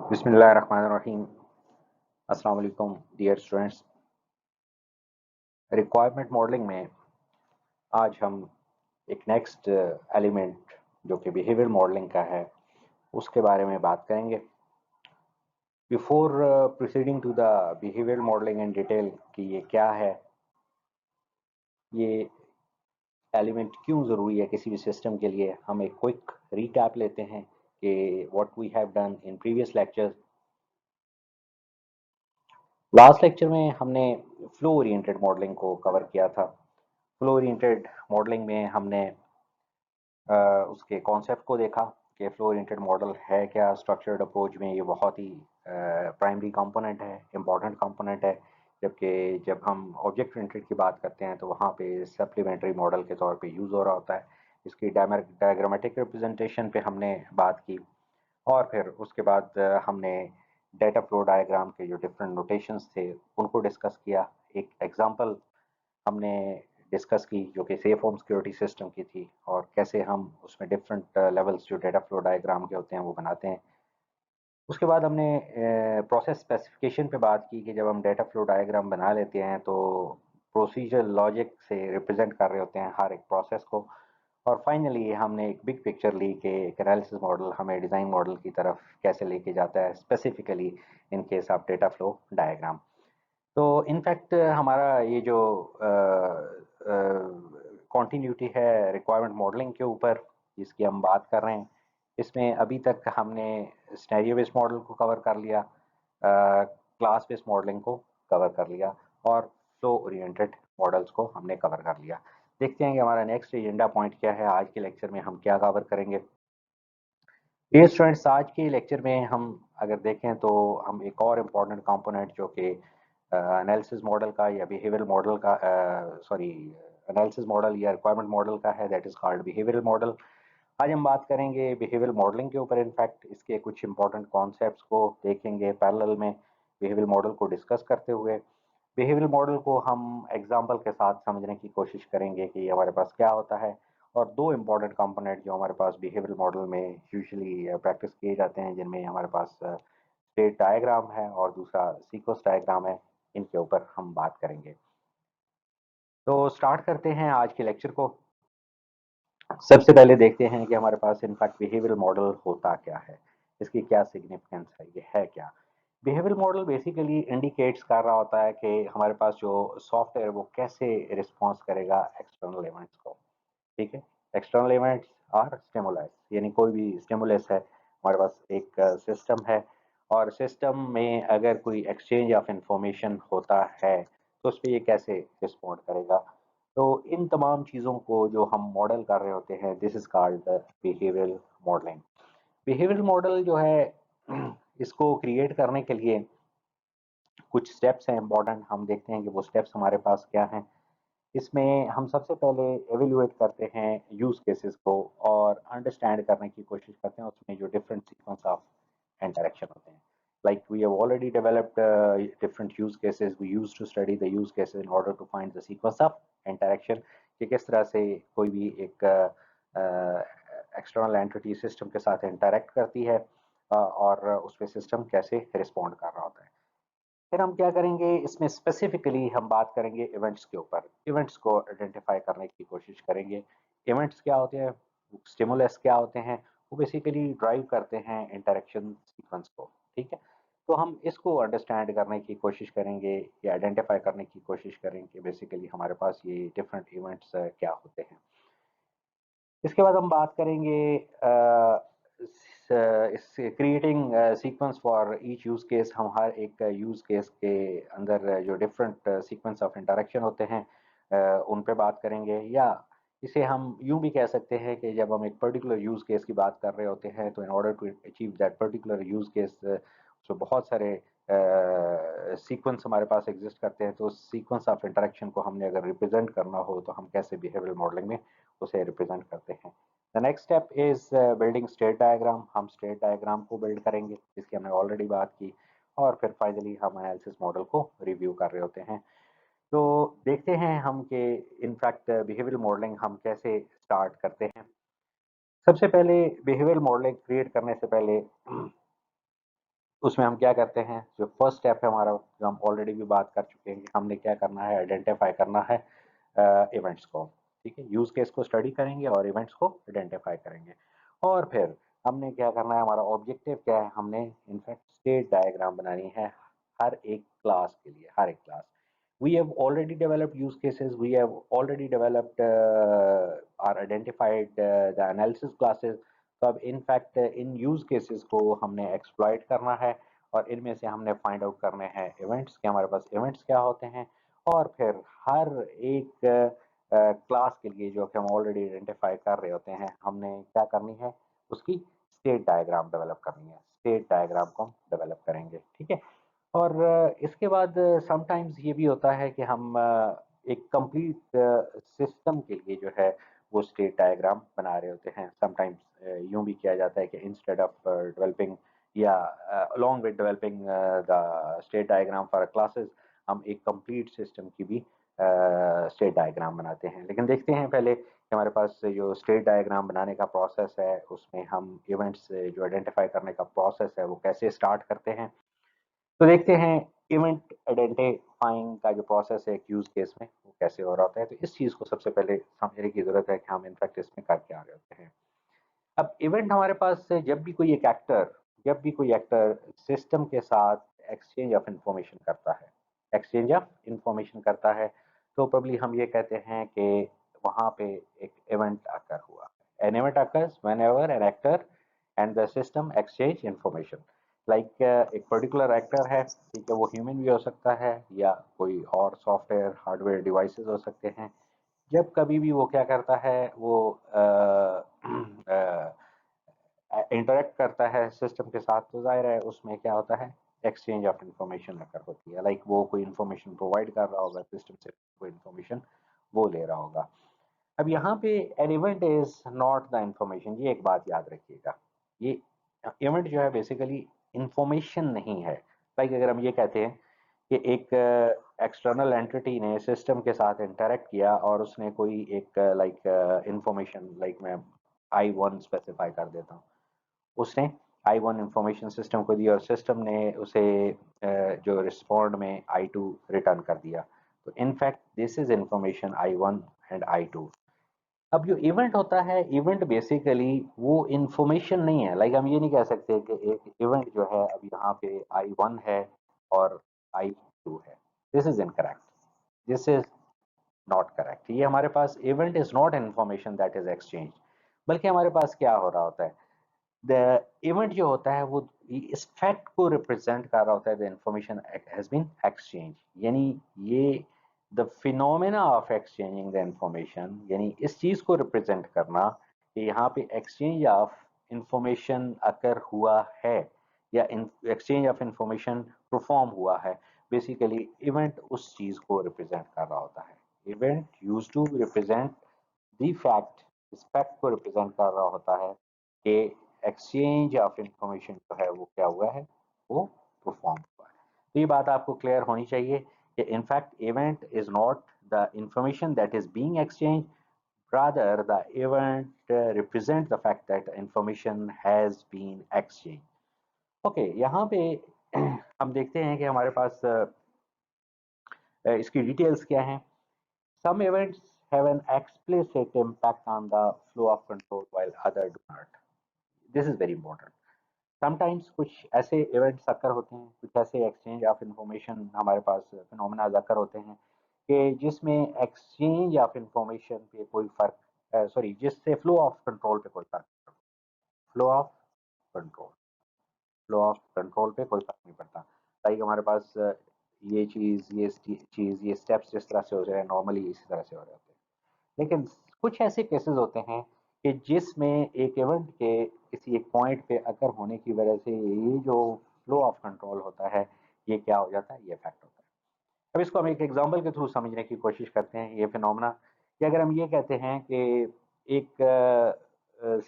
बिस्मिल्लाहिर्रहमानिर्रहीम। अस्सलाम वालेकुम डियर स्टूडेंट्स। रिक्वायरमेंट मॉडलिंग में आज हम एक नेक्स्ट एलिमेंट जो कि बिहेवियर मॉडलिंग का है उसके बारे में बात करेंगे। Before proceeding to the behaviour modelling in detail कि ये क्या है, ये एलिमेंट क्यों ज़रूरी है किसी भी सिस्टम के लिए, हम एक क्विक रिकैप लेते हैं कि what we have done in previous lectures. Last lecture में हमने फ्लो ओरिएंटेड मॉडलिंग को कवर किया था। फ्लो ओरिएंटेड मॉडलिंग में हमने उसके कॉन्सेप्ट को देखा कि फ्लो ओरिएंटेड मॉडल है क्या। स्ट्रक्चर्ड अप्रोच में ये बहुत ही प्राइमरी कंपोनेंट है, इम्पॉर्टेंट कंपोनेंट है, जबकि जब हम ऑब्जेक्ट ओरिएंटेड की बात करते हैं तो वहाँ पे सप्लीमेंट्री मॉडल के तौर पे यूज़ हो रहा होता है। इसकी डायग्रामेटिक रिप्रेजेंटेशन पे हमने बात की और फिर उसके बाद हमने डेटा फ्लो डायग्राम के जो डिफरेंट नोटेशंस थे उनको डिस्कस किया। एक एग्जांपल हमने डिस्कस की जो कि सेफ होम सिक्योरिटी सिस्टम की थी और कैसे हम उसमें डिफरेंट लेवल्स जो डेटा फ्लो डायग्राम के होते हैं वो बनाते हैं। उसके बाद हमने प्रोसेस स्पेसिफिकेशन पे बात की कि जब हम डेटा फ्लो डायग्राम बना लेते हैं तो प्रोसीजर लॉजिक से रिप्रेजेंट कर रहे होते हैं हर एक प्रोसेस को। और फाइनली हमने एक बिग पिक्चर ली कि एक एनालिसिस मॉडल हमें डिज़ाइन मॉडल की तरफ कैसे लेके जाता है, specifically in case of data flow diagram. तो इनफैक्ट हमारा ये जो कॉन्टीन्यूटी है रिक्वायरमेंट मॉडलिंग के ऊपर जिसकी हम बात कर रहे हैं, इसमें अभी तक हमने स्टेरियो बेस्ड मॉडल को कवर कर लिया, क्लास बेस्ड मॉडलिंग को कवर कर लिया और फ्लो ओरिएंटेड मॉडल्स को हमने कवर कर लिया। देखते हैं कि हमारा नेक्स्ट एजेंडा पॉइंट क्या है, आज के लेक्चर में हम क्या कवर करेंगे। डियर स्टूडेंट्स, आज के लेक्चर में हम अगर देखें तो हम एक और इम्पॉर्टेंट कंपोनेंट जो कि एनालिसिस मॉडल का या बिहेवियर मॉडल का, सॉरी, एनालिसिस मॉडल या रिक्वायरमेंट मॉडल का है, that is called behavioural model. आज हम बात करेंगे बिहेवियर मॉडलिंग के ऊपर। इनफैक्ट इसके कुछ इंपॉर्टेंट कॉन्सेप्ट्स को देखेंगे पैरेलल में बिहेवियर मॉडल को डिस्कस करते हुए। बिहेवियर मॉडल को हम एग्जांपल के साथ समझने की कोशिश करेंगे कि हमारे पास क्या होता है। और दो इम्पॉर्टेंट कंपोनेंट जो हमारे पास बिहेवियर मॉडल में यूजुअली प्रैक्टिस किए जाते हैं, जिनमें हमारे पास स्टेट डायग्राम है और दूसरा सीक्वेंस डायग्राम है, इनके ऊपर हम बात करेंगे। तो स्टार्ट करते हैं आज के लेक्चर को। सबसे पहले देखते हैं कि हमारे पास इनफैक्ट बिहेवियरल मॉडल होता क्या है, इसकी क्या सिग्निफिकेंस है, ये है क्या। बिहेवियरल मॉडल बेसिकली इंडिकेट्स कर रहा होता है कि हमारे पास जो सॉफ्टवेयर वो कैसे रिस्पॉन्स करेगा एक्सटर्नल इवेंट्स को। ठीक है, एक्सटर्नल इवेंट्स और स्टिमुलस, यानी कोई भी स्टिमुलस है, हमारे पास एक सिस्टम है और सिस्टम में अगर कोई एक्सचेंज ऑफ इंफॉर्मेशन होता है तो उस पर ये कैसे रिस्पॉन्ड करेगा। तो इन तमाम चीज़ों को जो हम मॉडल कर रहे होते हैं, this is called the behavioural modelling. Behavioural model जो है इसको क्रिएट करने के लिए कुछ स्टेप्स हैं इंपॉर्टेंट, हम देखते हैं कि वो स्टेप्स हमारे पास क्या हैं। इसमें हम सबसे पहले एवेल्युएट करते हैं यूज केसेस को और अंडरस्टैंड करने की कोशिश करते हैं उसमें जो डिफरेंट सीक्वेंस ऑफ इंटरेक्शन होते हैं। Like we have already developed different use cases. We used to study the use cases in order to find the sequence of interaction कि किस तरह से कोई भी एक एक्सटर्नल एंटिटी सिस्टम के साथ इंटरेक्ट करती है और उस पर सिस्टम कैसे रिस्पॉन्ड कर रहा होता है। फिर हम क्या करेंगे, इसमें स्पेसिफिकली हम बात करेंगे इवेंट्स के ऊपर। इवेंट्स को आइडेंटिफाई करने की कोशिश करेंगे। इवेंट्स क्या होते हैं, स्टिमुलस क्या होते हैं, वो बेसिकली ड्राइव करते हैं इंटरेक्शन सीक्वेंस को। ठीक है, तो हम इसको अंडरस्टैंड करने की कोशिश करेंगे या आइडेंटिफाई करने की कोशिश करेंगे बेसिकली हमारे पास ये डिफरेंट इवेंट्स क्या होते हैं। इसके बाद हम बात करेंगे इस creating sequence for each use case. हम हर एक यूज केस के अंदर जो डिफरेंट सीक्वेंस ऑफ इंटरेक्शन होते हैं उन पे बात करेंगे। या इसे हम यूं भी कह सकते हैं कि जब हम एक पर्टिकुलर यूज केस की बात कर रहे होते हैं तो in order to achieve that particular use case जो बहुत सारे सीक्वेंस हमारे पास एग्जिस्ट करते हैं, तो सीक्वेंस ऑफ इंटरेक्शन को हमने अगर रिप्रेजेंट करना हो तो हम कैसे बिहेवियरल मॉडलिंग में उसे रिप्रेजेंट करते हैं। The next step is building state diagram. हम स्टेट डायग्राम को बिल्ड करेंगे जिसकी हमने ऑलरेडी बात की और फिर फाइनली हम एनालिसिस मॉडल को रिव्यू कर रहे होते हैं। तो देखते हैं हम कि इनफैक्ट बिहेवियरल मॉडलिंग हम कैसे स्टार्ट करते हैं। सबसे पहले बिहेवियरल मॉडलिंग क्रिएट करने से पहले उसमें हम क्या करते हैं, जो फर्स्ट स्टेप है हमारा, जो हम ऑलरेडी भी बात कर चुके हैं कि हमने क्या करना है, आइडेंटिफाई करना है इवेंट्स को। ठीक है, यूज केस को स्टडी करेंगे और इवेंट्स को आइडेंटिफाई करेंगे। और फिर हमने क्या करना है, हमारा ऑब्जेक्टिव क्या है, हमने इनफैक्ट स्टेट डायग्राम बनानी है हर एक क्लास के लिए, हर एक class. We have already developed use cases. We have already developed or identified the analysis classes. तो अब इनफैक्ट इन यूज केसेस को हमने एक्सप्लॉइट करना है और इनमें से हमने फाइंड आउट करने हैं इवेंट्स, कि हमारे पास इवेंट्स क्या होते हैं। और फिर हर एक क्लास के लिए जो कि हम ऑलरेडी आइडेंटिफाई कर रहे होते हैं, हमने क्या करनी है, उसकी स्टेट डायग्राम डेवलप करनी है। स्टेट डायग्राम को हम डेवलप करेंगे। ठीक है, और इसके बाद समटाइम्स ये भी होता है कि हम एक कंप्लीट सिस्टम के लिए जो है वो स्टेट डायग्राम बना रहे होते हैं। समटाइम्स यूं भी किया जाता है कि इंस्टेड ऑफ डेवलपिंग या along with developing the state diagram for classes, हम एक कंप्लीट सिस्टम की भी स्टेट डायग्राम बनाते हैं। लेकिन देखते हैं पहले कि हमारे पास जो स्टेट डायग्राम बनाने का प्रोसेस है, उसमें हम इवेंट्स जो आइडेंटिफाई करने का प्रोसेस है वो कैसे स्टार्ट करते हैं। तो देखते हैं इवेंट आइडेंटिफाइंग का जो प्रोसेस है एक यूज केस में, वो कैसे हो रहा होता है। तो इस चीज़ को सबसे पहले समझने की ज़रूरत है कि हम इनफैक्ट इसमें कर क्या रहे होते हैं। अब इवेंट हमारे पास से जब भी कोई एक्टर सिस्टम के साथ एक्सचेंज ऑफ इंफॉर्मेशन करता है, एक्सचेंज ऑफ इंफॉर्मेशन करता है, तो प्रॉब्ली हम ये कहते हैं कि वहाँ पे एक इवेंट अकर हुआ। An event occurs whenever an actor and the system exchange information. Like एक पर्टिकुलर एक्टर है, ठीक है, वो ह्यूमन भी हो सकता है या कोई और सॉफ्टवेयर हार्डवेयर डिवाइसेस हो सकते हैं। जब कभी भी वो क्या करता है, वो इंटरेक्ट करता है सिस्टम के साथ, तो जाहिर है उसमें क्या होता है, एक्सचेंज ऑफ इंफॉर्मेशन अकर होती है। लाइक वो कोई इंफॉर्मेशन प्रोवाइड कर रहा होगा सिस्टम से, कोई इंफॉर्मेशन वो ले रहा होगा। अब यहाँ पे an event is not the information, ये एक बात याद रखिएगा। ये इवेंट जो है बेसिकली इंफॉर्मेशन नहीं है। लाइक अगर हम ये कहते हैं कि एक एक्सटर्नल एंटिटी ने सिस्टम के साथ इंटरेक्ट किया और उसने कोई एक लाइक इंफॉर्मेशन, लाइक मैं I1 स्पेसिफाई कर देता हूँ, उसने I1 इंफॉर्मेशन सिस्टम को दी और सिस्टम ने उसे जो रिस्पॉन्ड में I2 रिटर्न कर दिया। तो in fact this is information I1 and I2। अब जो इवेंट होता है, इवेंट बेसिकली वो इंफॉर्मेशन नहीं है। लाइक हम ये नहीं कह सकते कि एक इवेंट जो है अब यहाँ पे I1 है और I2 है। This is incorrect, this is not correct. ये हमारे पास event is not information that is exchange, बल्कि हमारे पास क्या हो रहा होता है, द इवेंट जो होता है वो इस फैक्ट को रिप्रेजेंट कर रहा होता है, the information has been exchange. यानी ये the phenomena of exchanging the information, यानी इस चीज को रिप्रेजेंट करना कि यहाँ पे एक्सचेंज ऑफ इंफॉर्मेशन अकर हुआ है या एक्सचेंज ऑफ इंफॉर्मेशन परफॉर्म हुआ है। बेसिकली इवेंट उस चीज को रिप्रेजेंट कर रहा होता है। Event use to represent the fact, इस फैक्ट को रिप्रेजेंट कर रहा होता है कि एक्सचेंज ऑफ इंफॉर्मेशन जो है वो क्या हुआ है, वो परफॉर्म हुआ है। तो ये बात आपको क्लियर होनी चाहिए कि in fact event is not the information that is being exchange, rather the event represent the fact that information has been exchanged। Okay, यहाँ पे हम देखते हैं कि हमारे पास इसकी डिटेल्स क्या हैं। Some events have an explicit impact on the flow of control while other do not। This is very important। Sometimes कुछ ऐसे इवेंट्स अकर होते हैं, कुछ ऐसे एक्सचेंज ऑफ इंफॉर्मेशन हमारे पास फिनोमेना अकर होते हैं कि जिसमें एक्सचेंज ऑफ इंफॉर्मेशन पे कोई फर्क, सॉरी, जिससे फ्लो ऑफ कंट्रोल पे कोई फर्क, flow of control, flow of control पे कोई फर्क नहीं पड़ता। लाइक हमारे पास ये स्टेप्स जिस तरह से हो रहे हैं नॉर्मली इसी तरह से हो रहे होते हैं। लेकिन कुछ ऐसे केसेस होते हैं कि जिसमें एक इवेंट के किसी एक पॉइंट पे अकर होने की वजह से ये जो फ्लो ऑफ कंट्रोल होता है, ये क्या हो जाता है, ये इफेक्ट होता है। अब इसको हम एक एग्जांपल के थ्रू समझने की कोशिश करते हैं, ये फिनोमेना। कि अगर हम ये कहते हैं कि एक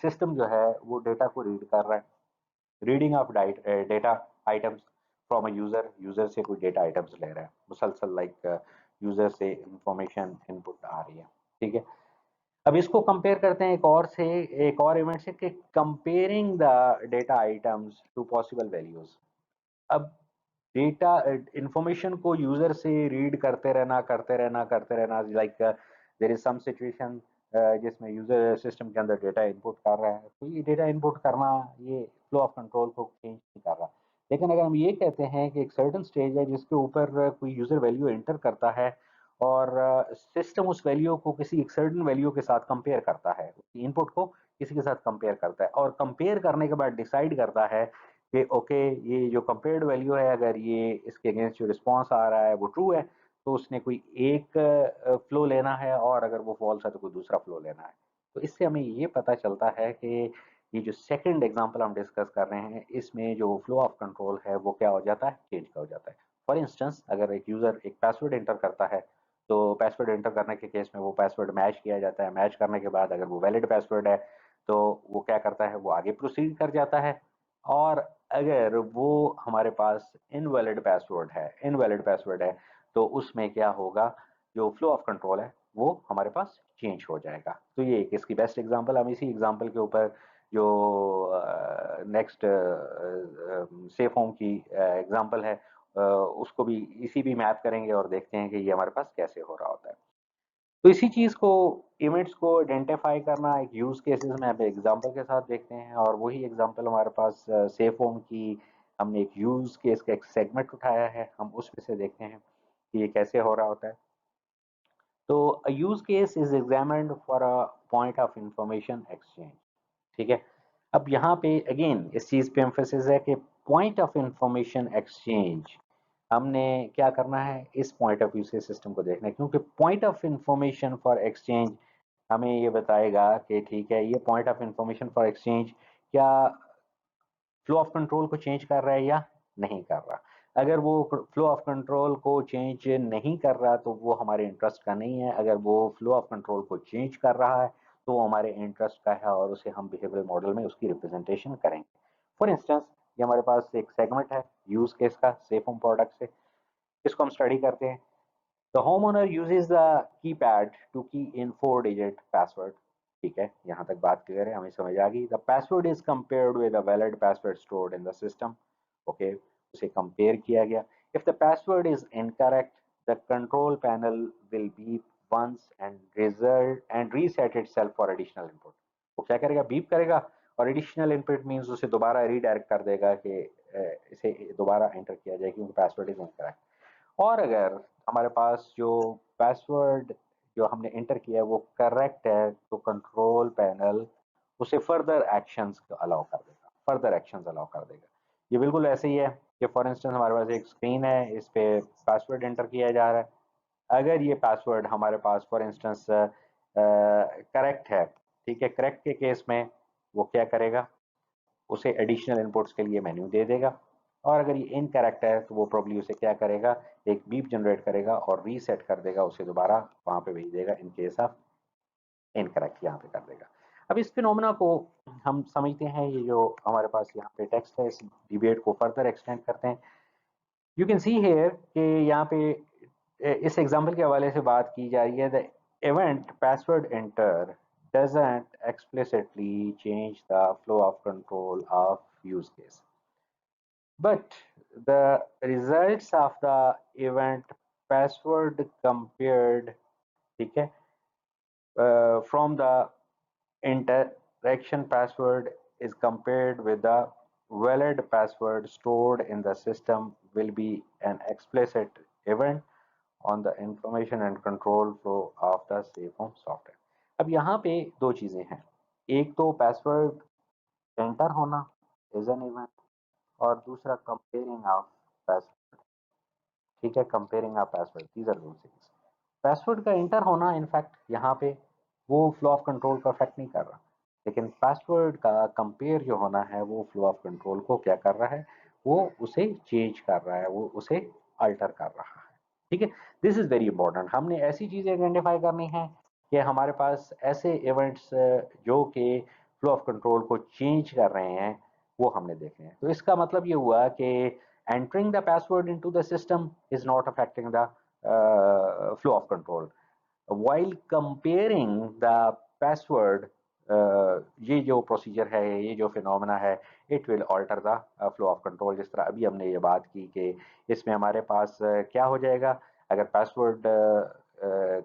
सिस्टम जो है वो डेटा को रीड कर रहा है, reading of data items from a user, user से कोई डेटा आइटम्स ले रहा है मुसलसल, लाइक यूजर से इंफॉर्मेशन इनपुट आ रही है। ठीक है, अब इसको कंपेयर करते हैं एक और इवेंट से कि comparing the data items to possible values. अब डेटा इंफॉर्मेशन को यूजर से रीड करते रहना like there is some situation जिसमें यूजर सिस्टम के अंदर डेटा इनपुट कर रहा है, तो ये डेटा इनपुट करना ये फ्लो ऑफ कंट्रोल को चेंज नहीं कर रहा। लेकिन अगर हम ये कहते हैं कि एक सर्टेन स्टेज है जिसके ऊपर कोई यूजर वैल्यू एंटर करता है और सिस्टम उस वैल्यू को किसी एक सर्टेन वैल्यू के साथ कंपेयर करता है, इनपुट को किसी के साथ कंपेयर करता है और कंपेयर करने के बाद डिसाइड करता है कि ओके ये जो कंपेयर्ड वैल्यू है अगर ये इसके अगेंस्ट जो रिस्पॉन्स आ रहा है वो ट्रू है तो उसने कोई एक फ्लो लेना है, और अगर वो फॉल्स है तो कोई दूसरा फ्लो लेना है। तो इससे हमें ये पता चलता है कि ये जो सेकंड एग्जांपल हम डिस्कस कर रहे हैं इसमें जो फ्लो ऑफ कंट्रोल है वो क्या हो जाता है, चेंज का हो जाता है। फॉर इंस्टेंस अगर एक यूजर एक पासवर्ड एंटर करता है तो पासवर्ड एंटर करने के केस में वो पासवर्ड मैच किया जाता है, मैच करने के बाद अगर वो वैलिड पासवर्ड है तो वो क्या करता है, वो आगे प्रोसीड कर जाता है। और अगर वो हमारे पास इनवैलिड पासवर्ड है तो उसमें क्या होगा, जो फ्लो ऑफ कंट्रोल है वो हमारे पास चेंज हो जाएगा। तो ये एक इसकी बेस्ट एग्जांपल, हम इसी एग्जांपल के ऊपर जो नेक्स्ट सेफ होम की एग्जांपल है उसको भी इसी भी मैप करेंगे और देखते हैं कि ये हमारे पास कैसे हो रहा होता है। तो इसी चीज़ को, इवेंट्स को आइडेंटिफाई करना एक यूज़ केसेस में अब एग्जांपल के साथ देखते हैं, और वही एग्जांपल हमारे पास सेफ होम की हमने एक यूज़ केस का एक सेगमेंट उठाया है, हम उसमें से देखते हैं कि ये कैसे हो रहा होता है। तो a use case is examined for a point of information exchange. ठीक है। अब यहाँ पे अगेन इस चीज़ पे एम्फेसिस है कि पॉइंट ऑफ इंफॉर्मेशन एक्सचेंज हमने क्या करना है, इस पॉइंट ऑफ व्यू से सिस्टम को देखना है, क्योंकि point of information for exchange हमें ये बताएगा कि ठीक है ये point of information for exchange क्या फ्लो ऑफ कंट्रोल को चेंज कर रहा है या नहीं कर रहा। अगर वो फ्लो ऑफ कंट्रोल को चेंज नहीं कर रहा तो वो हमारे इंटरेस्ट का नहीं है, अगर वो फ्लो ऑफ कंट्रोल को चेंज कर रहा है तो वो हमारे इंटरेस्ट का है और उसे हम बिहेवियरल मॉडल में उसकी रिप्रेजेंटेशन करेंगे। फॉर इंस्टेंस ये हमारे पास एक सेगमेंट है यूज केस का सेफ होम प्रोडक्ट से, इसको हम स्टडी करते हैं। The homeowner uses the keypad to key in 4-digit password। ठीक है, यहाँ तक बात क्लियर है, हमें समझ आ गई। The password is compared with a valid password stored in the system. Okay, उसे कंपेयर किया गया। If the password is incorrect the control panel will beep once and result and reset itself for additional input. वो क्या करेगा, beep करेगा और additional input means उसे दोबारा रीडायरेक्ट कर देगा कि इसे दोबारा एंटर किया जाए क्योंकि पासवर्ड इज इनकरेक्ट। और अगर हमारे पास जो पासवर्ड जो हमने एंटर किया है वो करेक्ट है तो कंट्रोल पैनल उसे फर्दर एक्शंस अलाउ कर देगा। ये बिल्कुल ऐसे ही है कि फॉर इंस्टेंस हमारे पास एक स्क्रीन है, इस पे पासवर्ड एंटर किया जा रहा है। अगर ये पासवर्ड हमारे पास फॉर इंस्टेंस करेक्ट है, ठीक है, करेक्ट के केस में वो क्या करेगा, उसे एडिशनल इनपुट्स के लिए मेन्यू दे देगा। और अगर ये इनकरेक्ट है तो वो प्रॉब्ली उसे क्या करेगा, एक बीप जनरेट करेगा और रीसेट कर देगा, उसे दोबारा वहां पे भेज देगा इन केस ऑफ इनकरेक्ट, यहाँ पे कर देगा। अब इस फिनोमेना को हम समझते हैं, ये जो हमारे पास यहाँ पे टेक्स्ट है इस डिबेट को फर्दर एक्सटेंड करते हैं। यू कैन सी हेयर कि यहाँ पे इस एग्जांपल के हवाले से बात की जा रही है। The event password enter doesn't explicitly change the flow of control of use case, but the results of the event password compared, ठीक है, from the interaction password is compared with the valid password stored in the system will be an explicit event on the information and control flow of the safe home software। अब यहाँ पे दो चीज़ें हैं, एक तो पासवर्ड एंटर होना is an event, और दूसरा कंपेयरिंग ऑफ पासवर्ड। ठीक है, comparing of password, these are दो थिंग्स। पासवर्ड का एंटर होना इनफैक्ट यहाँ पे वो फ्लो ऑफ कंट्रोल का अफेक्ट नहीं कर रहा, लेकिन पासवर्ड का कंपेयर जो होना है वो फ्लो ऑफ कंट्रोल को क्या कर रहा है, वो उसे चेंज कर रहा है, वो उसे अल्टर कर रहा है। ठीक है, दिस इज वेरी इंपॉर्टेंट। हमने ऐसी चीजें आइडेंटिफाई करनी है कि हमारे पास ऐसे इवेंट्स जो कि फ्लो ऑफ कंट्रोल को चेंज कर रहे हैं वो हमने देखे हैं। तो इसका मतलब ये हुआ कि entering the password into the system is not affecting the flow of control, while comparing the password ये जो प्रोसीजर है, ये जो फिनोमेना है, it will alter the flow of control. जिस तरह अभी हमने ये बात की कि इसमें हमारे पास क्या हो जाएगा, अगर पासवर्ड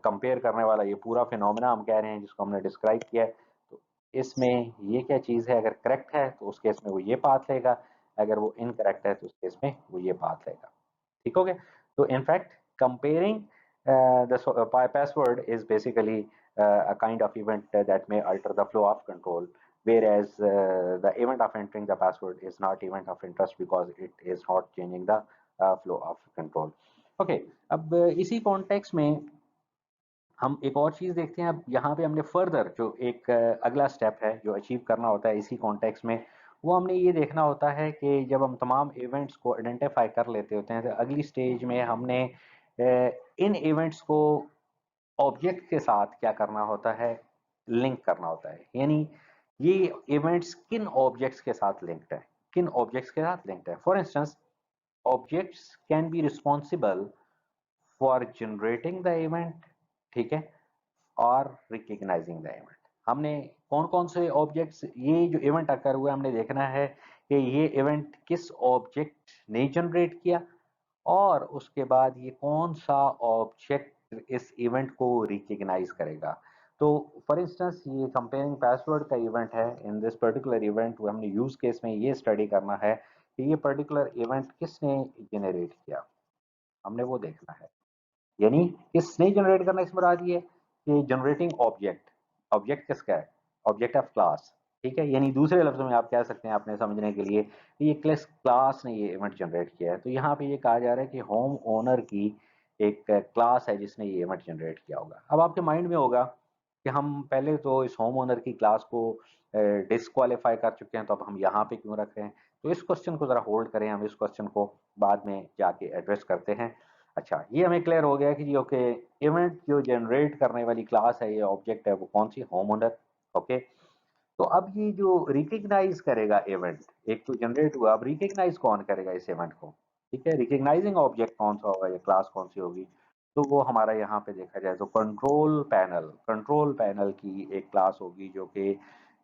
कंपेयर करने वाला ये पूरा फिनोमेना हम कह रहे हैं जिसको हमने डिस्क्राइब किया है, तो इसमें ये क्या चीज़ है, अगर करेक्ट है तो उस केस में वो ये पाथ लेगा, अगर वो इनकरेक्ट है तो उस केस में वो ये पाथ लेगा। ठीक हो गया। तो in fact comparing the password is basically a kind of event that may alter the flow of control, whereas the event of entering the password is not event of interest because it is not changing the flow of control. Okay, अब इसी context में हम एक और चीज़ देखते हैं। अब यहाँ पे हमने फर्दर जो एक अगला स्टेप है जो अचीव करना होता है इसी कॉन्टेक्स्ट में, वो हमने ये देखना होता है कि जब हम तमाम इवेंट्स को आइडेंटिफाई कर लेते होते हैं तो अगली स्टेज में हमने इन इवेंट्स को ऑब्जेक्ट के साथ क्या करना होता है, लिंक करना होता है। यानी ये इवेंट्स किन ऑब्जेक्ट्स के साथ लिंक्ड है, किन ऑब्जेक्ट्स के साथ लिंक्ड है। For instance, objects can be responsible for generating the event, ठीक है, और रिकग्नाइजिंग द इवेंट। हमने कौन कौन से ऑब्जेक्ट्स, ये जो इवेंट अकर हुआ हमने देखना है कि ये इवेंट किस ऑब्जेक्ट ने जनरेट किया, और उसके बाद ये कौन सा ऑब्जेक्ट इस इवेंट को रिकग्नाइज करेगा। तो फॉर इंस्टेंस ये कंपेयरिंग पासवर्ड का इवेंट है। इन दिस पर्टिकुलर इवेंट हमने यूज केस में ये स्टडी करना है कि ये पर्टिकुलर इवेंट किसने जनरेट किया, हमने वो देखना है। यानी किसने जनरेट करना, इसमें आ है कि जनरेटिंग ऑब्जेक्ट, ऑब्जेक्ट किसका है, ऑब्जेक्ट ऑफ क्लास, ठीक है। यानी दूसरे लफ्जों में आप कह सकते हैं अपने समझने के लिए कि ये क्लास ने ये इवेंट जनरेट किया है। तो यहाँ पे ये कहा जा रहा है कि होम ओनर की एक क्लास है जिसने ये इवेंट जनरेट किया होगा। अब आपके माइंड में होगा कि हम पहले तो इस होम ओनर की क्लास को डिस्क्वालीफाई कर चुके हैं, तो अब हम यहाँ पे क्यों रख रहे हैं। तो इस क्वेश्चन को ज़रा होल्ड करें, हम इस क्वेश्चन को बाद में जाके एड्रेस करते हैं। अच्छा, ये हमें क्लियर हो गया कि जी ओके, इवेंट जो जनरेट करने वाली क्लास है, ये ऑब्जेक्ट है, वो कौन सी, होम ओनर। ओके, तो अब ये जो रिकग्नाइज करेगा इवेंट, एक तो जनरेट हुआ, अब रिकग्नाइज कौन करेगा इस इवेंट को, ठीक है। रिकग्नाइजिंग ऑब्जेक्ट कौन सा होगा या क्लास कौन सी होगी, तो वो हमारा यहाँ पे देखा जाए तो कंट्रोल पैनल की एक क्लास होगी जो कि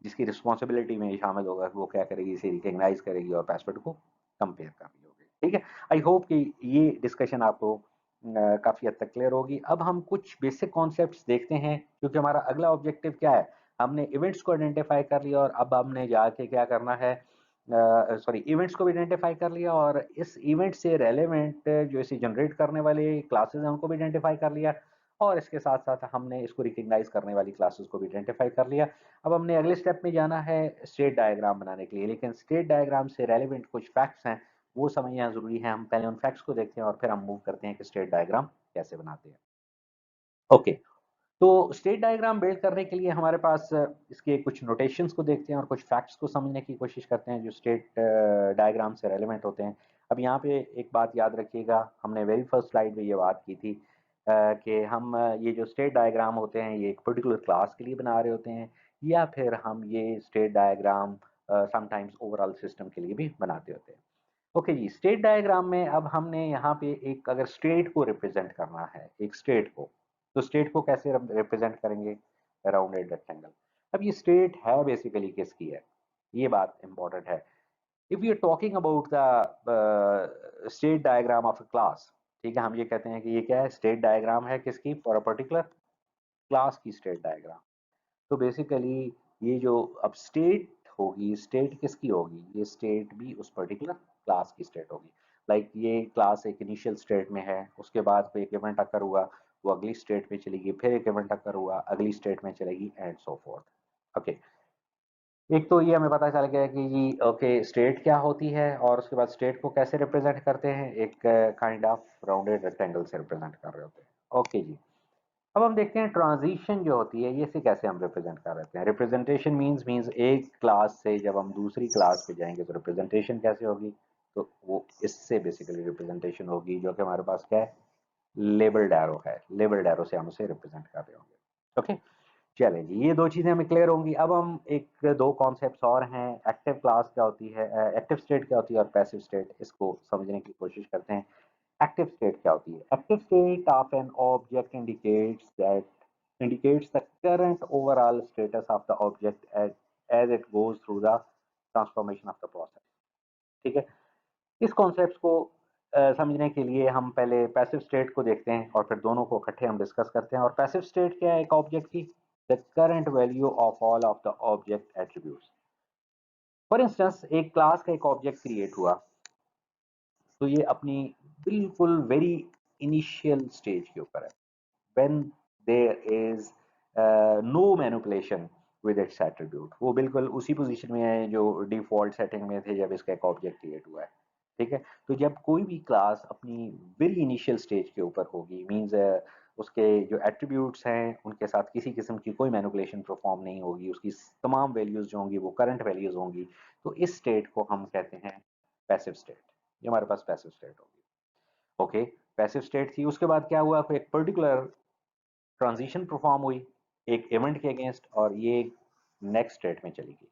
जिसकी रिस्पॉन्सिबिलिटी में शामिल होगा कि वो क्या करेगी, इसे रिकग्नाइज करेगी और पासवर्ड को कंपेयर कर रही होगी। ठीक है, आई होप कि ये डिस्कशन आपको काफ़ी हद तक क्लियर होगी। अब हम कुछ बेसिक कॉन्सेप्ट्स देखते हैं, क्योंकि हमारा अगला ऑब्जेक्टिव क्या है, हमने इवेंट्स को आइडेंटिफाई कर लिया और अब हमने जाके क्या करना है, सॉरी, इवेंट्स को भी आइडेंटिफाई कर लिया और इस इवेंट से रेलेवेंट जो इसे जनरेट करने वाले क्लासेस हैं उनको भी आइडेंटिफाई कर लिया, और इसके साथ साथ हमने इसको रिकग्नाइज करने वाली क्लासेस को भी आइडेंटिफाई कर लिया। अब हमने अगले स्टेप में जाना है स्टेट डायग्राम बनाने के लिए, लेकिन स्टेट डायग्राम से रेलेवेंट कुछ फैक्ट्स हैं वो समझना जरूरी है। हम पहले उन फैक्ट्स को देखते हैं और फिर हम मूव करते हैं कि स्टेट डायग्राम कैसे बनाते हैं। ओके, तो स्टेट डायग्राम बिल्ड करने के लिए हमारे पास इसके कुछ नोटेशंस को देखते हैं और कुछ फैक्ट्स को समझने की कोशिश करते हैं जो स्टेट डायग्राम से रेलेवेंट होते हैं। अब यहाँ पे एक बात याद रखिएगा, हमने वेरी फर्स्ट स्लाइड में ये बात की थी कि हम ये जो स्टेट डायग्राम होते हैं ये एक पर्टिकुलर क्लास के लिए बना रहे होते हैं, या फिर हम ये state diagram sometimes overall system के लिए भी बनाते होते हैं। ओके जी, स्टेट डायग्राम में अब हमने यहाँ पे एक अगर स्टेट को रिप्रेजेंट करना है, एक स्टेट को, तो स्टेट को कैसे रिप्रेजेंट करेंगे, राउंडेड रेक्टेंगल। अब ये स्टेट है बेसिकली किसकी है, ये बात इंपॉर्टेंट है। If you are talking about the state diagram of a class, ठीक है, हम ये कहते हैं कि ये क्या है, स्टेट डायग्राम है किसकी, फॉर अ पर्टिकुलर क्लास की स्टेट डायग्राम। तो बेसिकली ये जो अब स्टेट होगी, स्टेट किसकी होगी, ये स्टेट भी उस पर्टिकुलर क्लास की स्टेट होगी। लाइक ये क्लास एक इनिशियल स्टेट में है, उसके बाद कोई एक इवेंट अकर हुआ, वो अगली स्टेट में चलेगी, फिर एक इवेंट अकर हुआ, अगली स्टेट में चलेगी, एंड सो फोर्थ। ओके, एक तो ये हमें पता चल गया कि जी ओके, स्टेट क्या होती है और उसके बाद स्टेट को कैसे रिप्रेजेंट करते हैं, एक काइंड ऑफ राउंडेड रेक्टेंगल से रिप्रेजेंट कर रहे होते हैं। ओके जी, अब हम देखते हैं ट्रांजिशन जो होती है ये से कैसे हम रिप्रेजेंट कर रहे हैं। रिप्रेजेंटेशन मींस एक क्लास से जब हम दूसरी क्लास पे जाएंगे तो रिप्रेजेंटेशन कैसे होगी, तो वो इससे बेसिकली रिप्रेजेंटेशन होगी जो कि हमारे पास क्या है, लेबल्ड एरो है, लेबल्ड एरो से हम उसे रिप्रेजेंट कर रहे होंगे। ओके, चलें जी, ये दो चीज़ें हमें क्लियर होंगी। अब हम एक दो कॉन्सेप्ट्स और हैं, एक्टिव क्लास क्या होती है, एक्टिव स्टेट क्या होती है और पैसिव स्टेट, इसको समझने की कोशिश करते हैं। एक्टिव स्टेट क्या होती है, active state of an object indicates that indicates the current overall status of the object as it goes through the transformation of the process. ठीक है, इस कॉन्सेप्ट को समझने के लिए हम पहले पैसिव स्टेट को देखते हैं और फिर दोनों को इकट्ठे हम डिस्कस करते हैं। और पैसिव स्टेट क्या है एक ऑब्जेक्ट की? The current value of all of the object attributes. For instance एक क्लास का एक ऑब्जेक्ट क्रिएट हुआ तो ये अपनी बिल्कुल वेरी इनिशियल स्टेज के ऊपर है, when there is no manipulation with its attribute, वो बिल्कुल उसी पोजीशन में है जो डिफॉल्ट सेटिंग में थे जब इसका एक ऑब्जेक्ट क्रिएट हुआ है। ठीक है, तो जब कोई भी क्लास अपनी वेरी इनिशियल स्टेज के ऊपर होगी, मींस उसके जो एट्रीब्यूट्स हैं उनके साथ किसी किस्म की कोई मैनिपुलेशन परफॉर्म नहीं होगी, उसकी तमाम वैल्यूज जो होंगी वो करंट वैल्यूज होंगी, तो इस स्टेट को हम कहते हैं पैसिव स्टेट। ये हमारे पास पैसिव स्टेट होगी। ओके, पैसिव स्टेट थी, उसके बाद क्या हुआ, कोई एक पर्टिकुलर ट्रांजिशन परफॉर्म हुई एक इवेंट के अगेंस्ट और ये नेक्स्ट स्टेट में चली गई।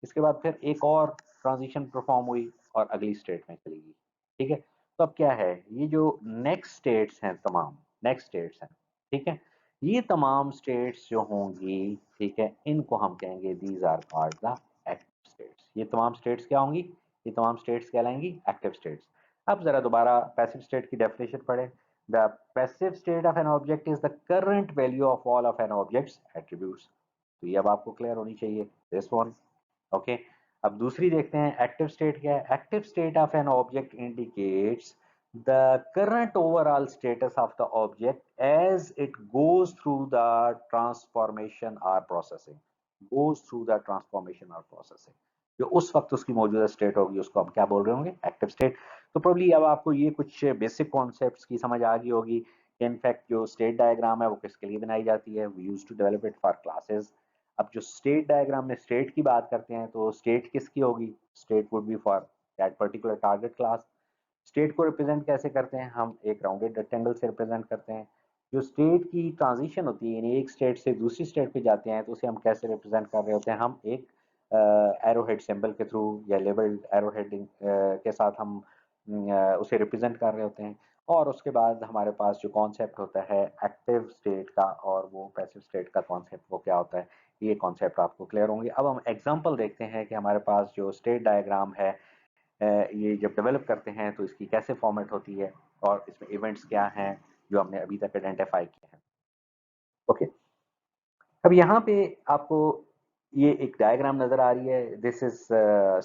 इसके बाद फिर एक और ट्रांजिशन परफॉर्म हुई और अगली स्टेट में चली गई। ठीक है, तो अब क्या है, ये जो नेक्स्ट स्टेट्स हैं, तमाम नेक्स्ट स्टेट्स हैं, ठीक है, ये तमाम स्टेट्स जो होंगी, ठीक है, इनको हम कहेंगे these are called the active states. ये तमाम स्टेट्स क्या होंगी? ये तमाम स्टेट्स कहलाएंगी एक्टिव स्टेट्स। अब जरा दोबारा पैसिव स्टेट की डेफिनेशन पढ़े। The passive state of an object is the current value of all of an object's attributes. तो ये अब आपको क्लियर होनी चाहिए, this one. ओके, अब दूसरी देखते हैं एक्टिव स्टेट क्या है। Active state of an object indicates the current overall status of the object as it goes through the transformation और processing. Goes through the transformation और प्रोसेसिंग, जो उस वक्त उसकी मौजूदा स्टेट होगी उसको हम क्या बोल रहे होंगे? Active state. तो प्रोबब्ली अब आपको ये कुछ बेसिक कॉन्सेप्ट्स की समझ आ गई होगी कि इनफैक्ट जो स्टेट डायग्राम है वो किसके लिए बनाई जाती है। We used to develop it for classes. अब जो स्टेट डायग्राम में स्टेट की बात करते हैं तो स्टेट किसकी होगी? State would be for that particular target class. State को रिप्रेजेंट कैसे करते हैं? हम एक राउंडेड रेक्टेंगल से रिप्रेजेंट करते हैं। जो स्टेट की ट्रांजिशन होती है, यानी एक स्टेट से दूसरी स्टेट पे जाते हैं, तो उसे हम कैसे रिप्रेजेंट कर रहे होते हैं? हम एक एरोहेड सिंबल के थ्रू या लेबल्ड एरोहेड के साथ हम उसे रिप्रेजेंट कर रहे होते हैं। और उसके बाद हमारे पास जो कॉन्सेप्ट होता है एक्टिव स्टेट का और वो पैसिव स्टेट का कॉन्सेप्ट वो क्या होता है, ये कॉन्सेप्ट आपको क्लियर होंगे। अब हम एग्जांपल देखते हैं कि हमारे पास जो स्टेट डायग्राम है ये जब डेवलप करते हैं तो इसकी कैसे फॉर्मेट होती है और इसमें इवेंट्स क्या हैं जो हमने अभी तक आइडेंटिफाई किए हैं। ओके, अब यहाँ पे आपको ये एक डायग्राम नजर आ रही है, दिस इज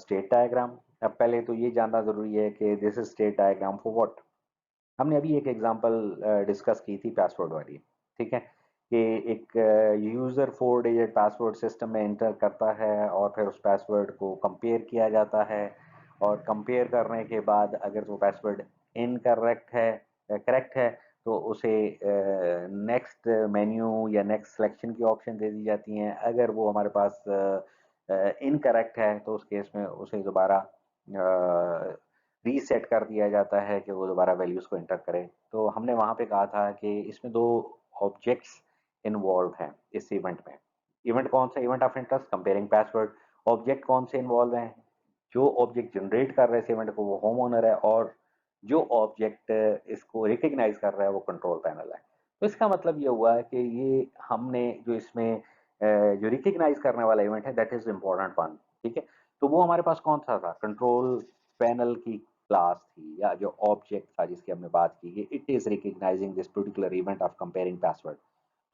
स्टेट डायग्राम। अब पहले तो ये जानना जरूरी है कि this is state diagram for what. हमने अभी एक एग्जांपल डिस्कस की थी पासवर्ड वाली, ठीक है, कि एक यूज़र 4 डिजिट पासवर्ड सिस्टम में एंटर करता है और फिर उस पासवर्ड को कंपेयर किया जाता है और कंपेयर करने के बाद अगर वो पासवर्ड इनकरेक्ट है करेक्ट है तो उसे नेक्स्ट मेन्यू या नेक्स्ट सिलेक्शन की ऑप्शन दे दी जाती हैं। अगर वो हमारे पास इनकरेक्ट है तो उस केस में उसे दोबारा रीसेट कर दिया जाता है कि वो दोबारा वैल्यूज को एंटर करे। तो हमने वहां पे कहा था कि इसमें दो ऑब्जेक्ट्स इन्वॉल्व हैं इस इवेंट में। इवेंट कौन सा? Event of interest comparing password. Object कौन से इन्वॉल्व हैं? जो ऑब्जेक्ट जनरेट कर रहा है इस इवेंट को वो होम ओनर है और जो ऑब्जेक्ट इसको रिकग्नाइज कर रहा है वो कंट्रोल पैनल है। तो इसका मतलब ये हुआ है कि ये हमने जो इसमें जो रिकग्नाइज करने वाला इवेंट है दैट इज इम्पोर्टेंट वन। ठीक है, तो वो हमारे पास कौन सा था? कंट्रोल पैनल की क्लास थी या जो ऑब्जेक्ट था जिसकी हमने बात की कि it is recognising this particular event of comparing password.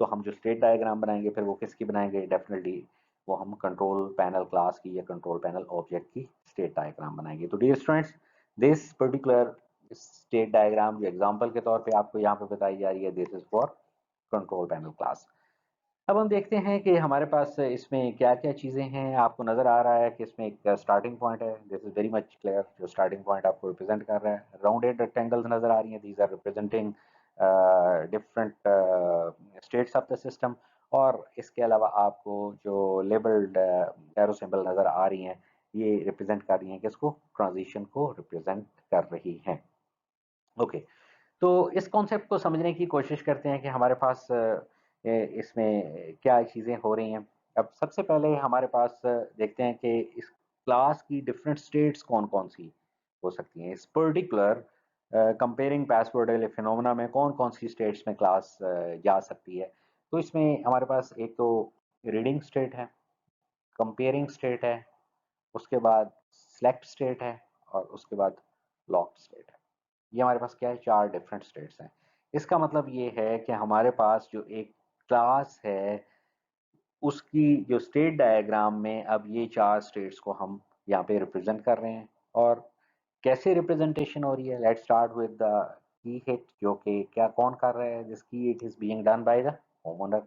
तो हम जो स्टेट डायग्राम बनाएंगे फिर वो किसकी बनाएंगे? डेफिनेटली वो हम कंट्रोल पैनल क्लास की या कंट्रोल पैनल ऑब्जेक्ट की स्टेट डायग्राम बनाएंगे। तो dear students, this particular state diagram जो एग्जांपल के तौर पे आपको यहाँ पे बताई जा रही है, this is for control panel class. अब हम देखते हैं कि हमारे पास इसमें क्या क्या चीज़ें हैं। आपको नज़र आ रहा है कि इसमें एक स्टार्टिंग पॉइंट है, this is very much clear. जो स्टार्टिंग पॉइंट आपको रिप्रेजेंट कर रहा है, राउंडेड रेक्टेंगल्स नज़र आ रही हैं, these are representing different states of the system. और इसके अलावा आपको जो लेबल्ड एरो सिंबल नज़र आ रही हैं ये रिप्रेजेंट कर रही हैं किसको? ट्रांजिशन को रिप्रेजेंट कर रही हैं। ओके, तो इस कॉन्सेप्ट को समझने की कोशिश करते हैं कि हमारे पास इसमें क्या चीज़ें हो रही हैं। अब सबसे पहले हमारे पास देखते हैं कि इस क्लास की डिफरेंट स्टेट्स कौन कौन सी हो सकती हैं। इस पर्टिकुलर कंपेयरिंग पासवर्ड वाले फिनोमेना में कौन कौन सी स्टेट्स में क्लास जा सकती है। तो इसमें हमारे पास एक तो रीडिंग स्टेट है, कंपेयरिंग स्टेट है, उसके बाद सेलेक्ट स्टेट है और उसके बाद लॉक्ड स्टेट है। ये हमारे पास क्या है, 4 डिफरेंट स्टेट्स हैं। इसका मतलब ये है कि हमारे पास जो एक क्लास है उसकी जो स्टेट डायग्राम में अब ये 4 स्टेट्स को हम यहाँ पे रिप्रेजेंट कर रहे हैं। और कैसे रिप्रेजेंटेशन हो रही है, let's start with the key hit, जो कि क्या कौन कर रहा है, दिस की hit is being done by the homeowner.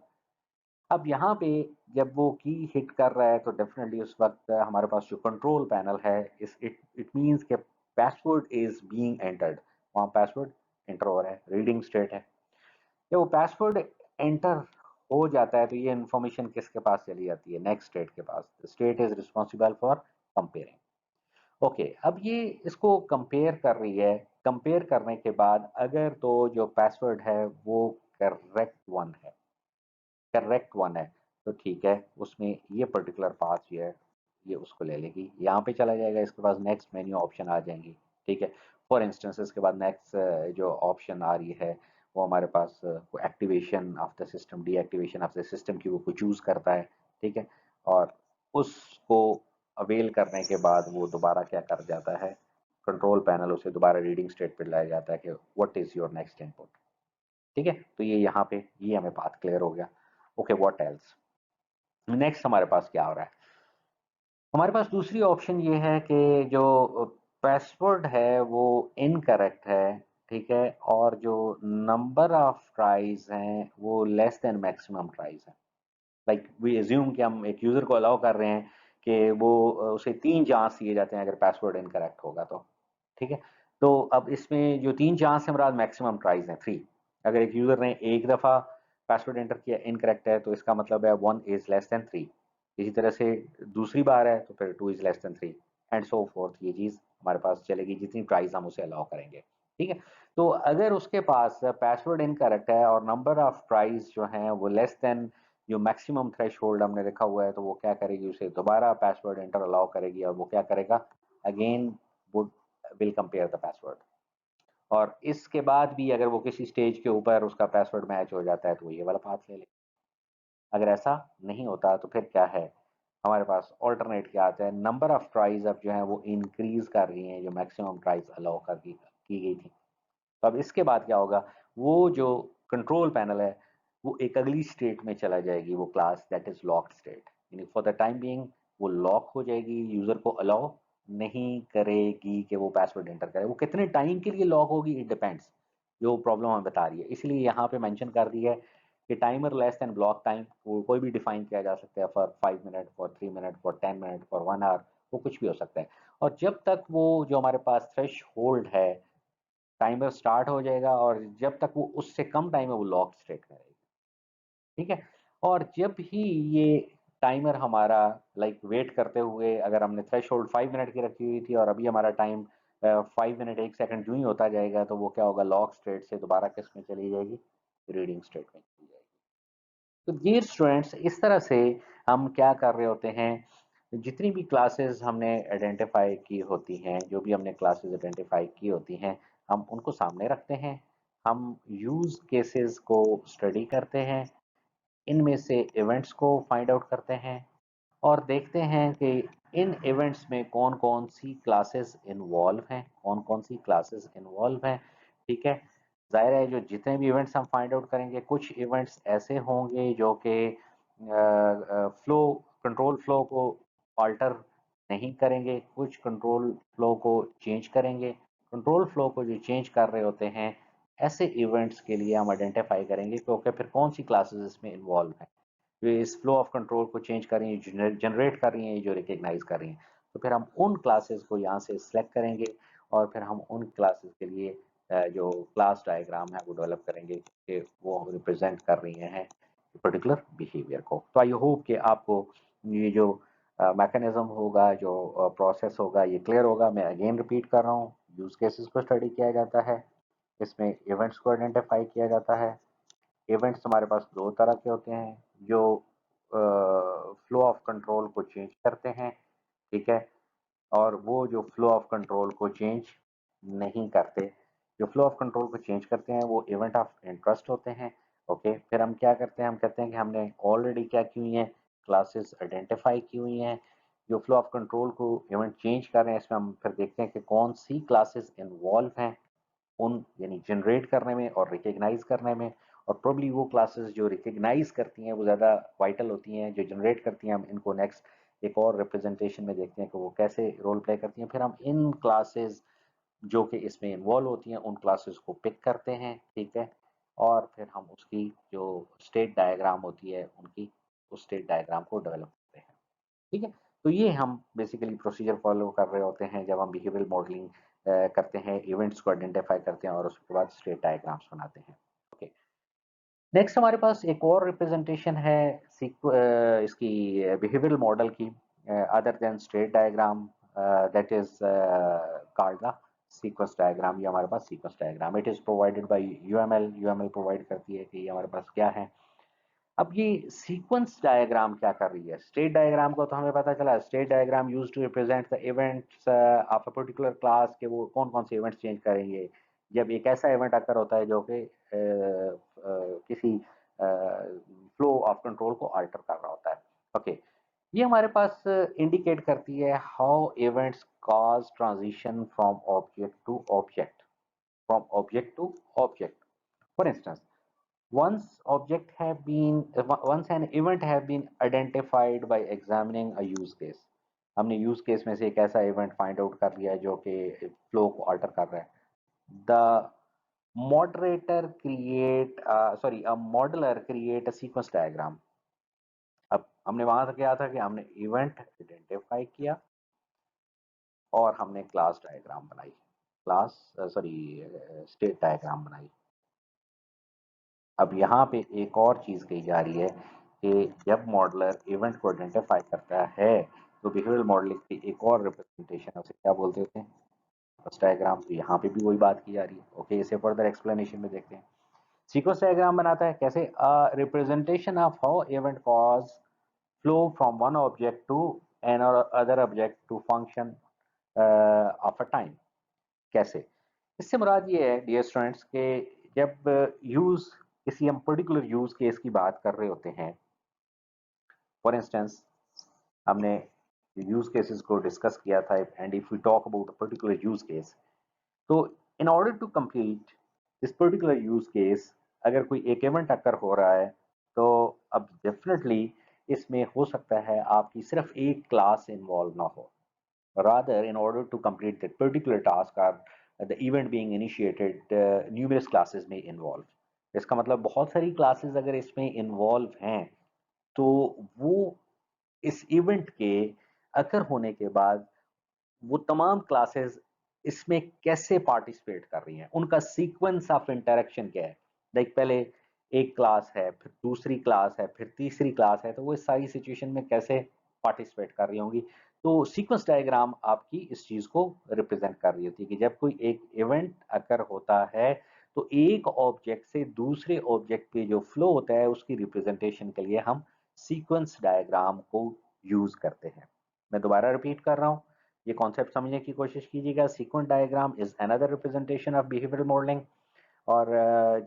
अब यहाँ पे जब वो की हिट कर रहा है तो डेफिनेटली उस वक्त हमारे पास जो कंट्रोल पैनल है इस इट इट मींस के पासवर्ड इज बीइंग एंटर्ड, वहाँ पासवर्ड एंटर हो रहा है, रीडिंग स्टेट है। जब वो पासवर्ड एंटर हो जाता है तो ये इन्फॉर्मेशन किसके पास चली जाती है, नेक्स्ट स्टेट के पास। State is responsible for comparing. Okay, अब ये इसको कंपेयर कर रही है। कंपेयर करने के बाद अगर तो जो पासवर्ड है वो करेक्ट वन है, करेक्ट वन है तो ठीक है, उसमें ये पर्टिकुलर पाथ जो है ये उसको ले लेगी, यहाँ पे चला जाएगा, इसके पास नेक्स्ट मेन्यू ऑप्शन आ जाएंगी। ठीक है, फॉर इंस्टेंस इसके बाद नेक्स्ट जो ऑप्शन आ रही है वो हमारे पास activation of the system, deactivation of the system की वो चूज करता है। ठीक है, और उसको अवेल करने के बाद वो दोबारा क्या कर जाता है, कंट्रोल पैनल उसे दोबारा रीडिंग स्टेट पे लाया जाता है कि what is your next input. ठीक है, तो ये यहाँ पे ये हमें बात क्लियर हो गया। ओके, व्हाट एल्स, नेक्स्ट हमारे पास क्या हो रहा है, हमारे पास दूसरी ऑप्शन ये है कि जो पासवर्ड है वो इनकरेक्ट है। ठीक है, और जो नंबर ऑफ ट्राइज हैं वो लेस देन मैक्सिमम ट्राइज है। लाइक वी एज्यूम कि हम एक यूजर को अलाउ कर रहे हैं कि वो उसे 3 चांस दिए जाते हैं अगर पासवर्ड इनकरेक्ट होगा तो। ठीक है, तो अब इसमें जो 3 चांस है मुराद मैक्सिमम ट्राइज हैं 3। अगर एक यूजर ने एक दफा पासवर्ड एंटर किया इनकरेक्ट है तो इसका मतलब है 1 इज लेस देन 3। इसी तरह से दूसरी बार है तो फिर 2 is less than 3 and so fourth. ये चीज हमारे पास चलेगी जितनी ट्राइज हम उसे अलाउ करेंगे। ठीक है, तो अगर उसके पास पासवर्ड इनकरेक्ट है और नंबर ऑफ ट्राइज जो हैं वो लेस देन जो मैक्सिमम थ्रेशोल्ड हमने लिखा हुआ है, तो वो क्या करेगी, उसे दोबारा पासवर्ड एंटर अलाउ करेगी और वो क्या करेगा, again would will compare the password. और इसके बाद भी अगर वो किसी स्टेज के ऊपर उसका पासवर्ड मैच हो जाता है तो वो ये वाला पाथ ले ले। अगर ऐसा नहीं होता तो फिर क्या है, हमारे पास ऑल्टरनेट क्या आता है, नंबर ऑफ ट्राइज अब जो है वो इंक्रीज कर रही हैं जो मैक्सिमम ट्राइज अलाउ कर की गई थी। तो अब इसके बाद क्या होगा, वो जो कंट्रोल पैनल है वो एक अगली स्टेट में चला जाएगी, वो class that is locked state, यानी फॉर द टाइम बीइंग वो लॉक हो जाएगी, यूजर को अलाउ नहीं करेगी कि वो पासवर्ड एंटर करे। वो कितने टाइम के लिए लॉक होगी इट डिपेंड्स, जो प्रॉब्लम हमें बता रही है, इसलिए यहाँ पे मेंशन कर दी है कि timer less than block time, वो कोई भी डिफाइन किया जा सकता है, for 5 minute, for 3 minute, for 10 minute, for 1 hour, वो कुछ भी हो सकता है। और जब तक वो जो हमारे पास थ्रेश होल्ड है, टाइमर स्टार्ट हो जाएगा और जब तक वो उससे कम टाइम है वो लॉक स्टेट में रहेगी। ठीक है, और जब ही ये टाइमर हमारा वेट करते हुए, अगर हमने थ्रेश होल्ड 5 मिनट की रखी हुई थी और अभी हमारा टाइम 5 मिनट 1 सेकंड जो ही होता जाएगा, तो वो क्या होगा, लॉक स्टेट से दोबारा किस में चली जाएगी, रीडिंग स्टेट में चली जाएगी। तो डियर स्टूडेंट्स, इस तरह से हम क्या कर रहे होते हैं, जितनी भी क्लासेस हमने आइडेंटिफाई की होती हैं, जो भी हमने क्लासेस आइडेंटिफाई की होती हैं, हम उनको सामने रखते हैं, हम यूज़ केसेस को स्टडी करते हैं, इनमें से इवेंट्स को फाइंड आउट करते हैं और देखते हैं कि इन इवेंट्स में कौन कौन सी क्लासेस इन्वॉल्व हैं, कौन कौन सी क्लासेस इन्वॉल्व हैं। ठीक है, जाहिर है जो जितने भी इवेंट्स हम फाइंड आउट करेंगे, कुछ इवेंट्स ऐसे होंगे जो कि फ्लो, कंट्रोल फ्लो को ऑल्टर नहीं करेंगे, कुछ कंट्रोल फ्लो को चेंज करेंगे। कंट्रोल फ्लो को जो चेंज कर रहे होते हैं, ऐसे इवेंट्स के लिए हम आइडेंटिफाई करेंगे क्योंकि फिर कौन सी क्लासेस इसमें इन्वॉल्व हैं, जो इस फ्लो ऑफ कंट्रोल को चेंज कर रही हैं, जनरेट कर रही हैं, जो रिकग्नाइज कर रही हैं। तो फिर हम उन क्लासेस को यहाँ से सिलेक्ट करेंगे और फिर हम उन क्लासेस के लिए जो क्लास डायग्राम है वो डेवलप करेंगे कि वो रिप्रेजेंट कर रही हैं पर्टिकुलर बिहेवियर को। तो आई होप कि आपको ये जो मैकेनिज्म होगा, जो प्रोसेस होगा, ये क्लियर होगा। मैं अगेन रिपीट कर रहा हूँ, यूज केसेस को स्टडी किया जाता है, इसमें इवेंट्स को आइडेंटिफाई किया जाता है। इवेंट्स हमारे पास दो तरह के होते हैं, जो फ्लो ऑफ कंट्रोल को चेंज करते हैं। ठीक है, और वो जो फ्लो ऑफ कंट्रोल को चेंज नहीं करते। जो फ्लो ऑफ कंट्रोल को चेंज करते हैं वो इवेंट ऑफ इंटरेस्ट होते हैं, ओके, फिर हम क्या करते हैं, हम कहते हैं कि हमने ऑलरेडी क्या की हुई है, क्लासेस आइडेंटिफाई की हुई हैं। जो फ्लो ऑफ कंट्रोल को इवेंट चेंज कर रहे हैं, इसमें हम फिर देखते हैं कि कौन सी क्लासेस इन्वॉल्व हैं उन यानी जनरेट करने में और रिकग्नाइज करने में। और प्रोबली वो क्लासेस जो रिकग्नाइज करती हैं वो ज़्यादा वाइटल होती हैं, जो जनरेट करती हैं हम इनको नेक्स्ट एक और रिप्रेजेंटेशन में देखते हैं कि वो कैसे रोल प्ले करती हैं। फिर हम इन क्लासेस जो कि इसमें इन्वॉल्व होती हैं उन क्लासेस को पिक करते हैं, ठीक है, और फिर हम उसकी जो स्टेट डायग्राम होती है उनकी उस स्टेट डायग्राम को डेवलप करते हैं, ठीक है। तो ये हम बेसिकली प्रोसीजर फॉलो कर रहे होते हैं जब हम बिहेवियरल मॉडलिंग करते हैं, इवेंट्स को आइडेंटिफाई करते हैं और उसके बाद स्टेट डायग्राम्स बनाते हैं। ओके, नेक्स्ट हमारे पास एक और रिप्रेजेंटेशन है इसकी बिहेवियरल मॉडल की, other than state diagram, that is called the sequence diagram. ये हमारे पास sequence diagram, it is provided by UML. UML provide करती है कि ये हमारे पास क्या है। अब ये सीक्वेंस डायग्राम क्या कर रही है, स्टेट डायग्राम को तो हमें पता चला, state diagram use to represent the events of a particular class, के वो कौन कौन से इवेंट्स चेंज करेंगे जब एक ऐसा इवेंट अकर होता है जो कि किसी फ्लो ऑफ कंट्रोल को अल्टर कर रहा होता है। ओके, ये हमारे पास इंडिकेट करती है how events cause transition from object to object, from object to object. For instance, once object have been once an event have been identified by examining a use case, हमने use case में से एक ऐसा event find out कर लिया है जो कि फ्लो को अल्टर कर रहा है। The moderator create sorry a modeller create a sequence diagram. अब हमने वहां से क्या था कि हमने इवेंट आइडेंटिफाई किया और हमने क्लास डायग्राम बनाई, क्लास सॉरी स्टेट डायग्राम बनाई। अब यहाँ पे एक और चीज़ कही जा रही है कि जब मॉडलर इवेंट को आइडेंटिफाई करता है तो बिहेवियरल मॉडलिंग की एक और रिप्रेजेंटेशन है, उसे क्या बोलते थे, बस डायग्राम। तो यहाँ पे भी वही बात की जा रही है। ओके, इसे फर्दर एक्सप्लेनेशन में देखते हैं। सीक्वेंस डायग्राम बनाता है कैसे, representation of how event cause flow from one object to another object to function of a time. कैसे, इससे मुराद ये है डियर स्टूडेंट्स के जब यूज किसी हम पर्टिकुलर यूज केस की बात कर रहे होते हैं, फॉर इंस्टेंस हमने यूज केसेस को डिस्कस किया था, and if we talk about a particular use case, तो in order to complete this particular use case, अगर कोई एक इवेंट अकर हो रहा है तो अब डेफिनेटली इसमें हो सकता है आपकी सिर्फ एक क्लास इन्वॉल्व ना हो। Rather, in order to complete that particular task or the event being initiated, numerous classes may involve. इसका मतलब बहुत सारी क्लासेस अगर इसमें इन्वॉल्व हैं तो वो इस इवेंट के अकर होने के बाद वो तमाम क्लासेस इसमें कैसे पार्टिसिपेट कर रही हैं, उनका सीक्वेंस ऑफ इंटरेक्शन क्या है। लाइक पहले एक क्लास है, फिर दूसरी क्लास है, फिर तीसरी क्लास है, तो वो इस सारी सिचुएशन में कैसे पार्टिसिपेट कर रही होंगी। तो सीक्वेंस डायग्राम आपकी इस चीज को रिप्रेजेंट कर रही होती है कि जब कोई एक इवेंट अकर होता है तो एक ऑब्जेक्ट से दूसरे ऑब्जेक्ट पे जो फ्लो होता है उसकी रिप्रेजेंटेशन के लिए हम सीक्वेंस डायग्राम को यूज करते हैं। मैं दोबारा रिपीट कर रहा हूँ, ये कॉन्सेप्ट समझने की कोशिश कीजिएगा। Sequence diagram is another representation of behavioural modelling. और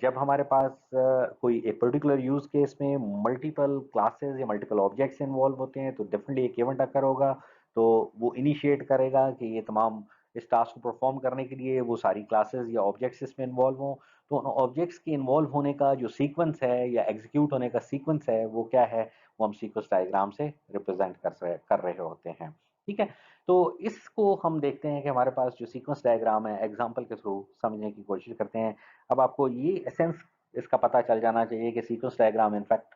जब हमारे पास कोई एक पर्टिकुलर यूज केस में मल्टीपल क्लासेस या मल्टीपल ऑब्जेक्ट्स इन्वॉल्व होते हैं तो डेफिनेटली एक इवेंट अकर होगा, तो वो इनिशिएट करेगा कि ये तमाम इस टास्क को परफॉर्म करने के लिए वो सारी क्लासेस या ऑब्जेक्ट्स इसमें इन्वॉल्व हों। तो उन ऑब्जेक्ट्स के इन्वॉल्व होने का जो सीक्वेंस है या एग्जीक्यूट होने का सीक्वेंस है वो क्या है, वो हम सीक्वेंस डायग्राम से रिप्रेजेंट कर रहे होते हैं, ठीक है। तो इसको हम देखते हैं कि हमारे पास जो सीक्वेंस डायग्राम है एग्जाम्पल के थ्रू समझने की कोशिश करते हैं। अब आपको ये एसेंस इसका पता चल जाना चाहिए कि सीक्वेंस डायग्राम इनफैक्ट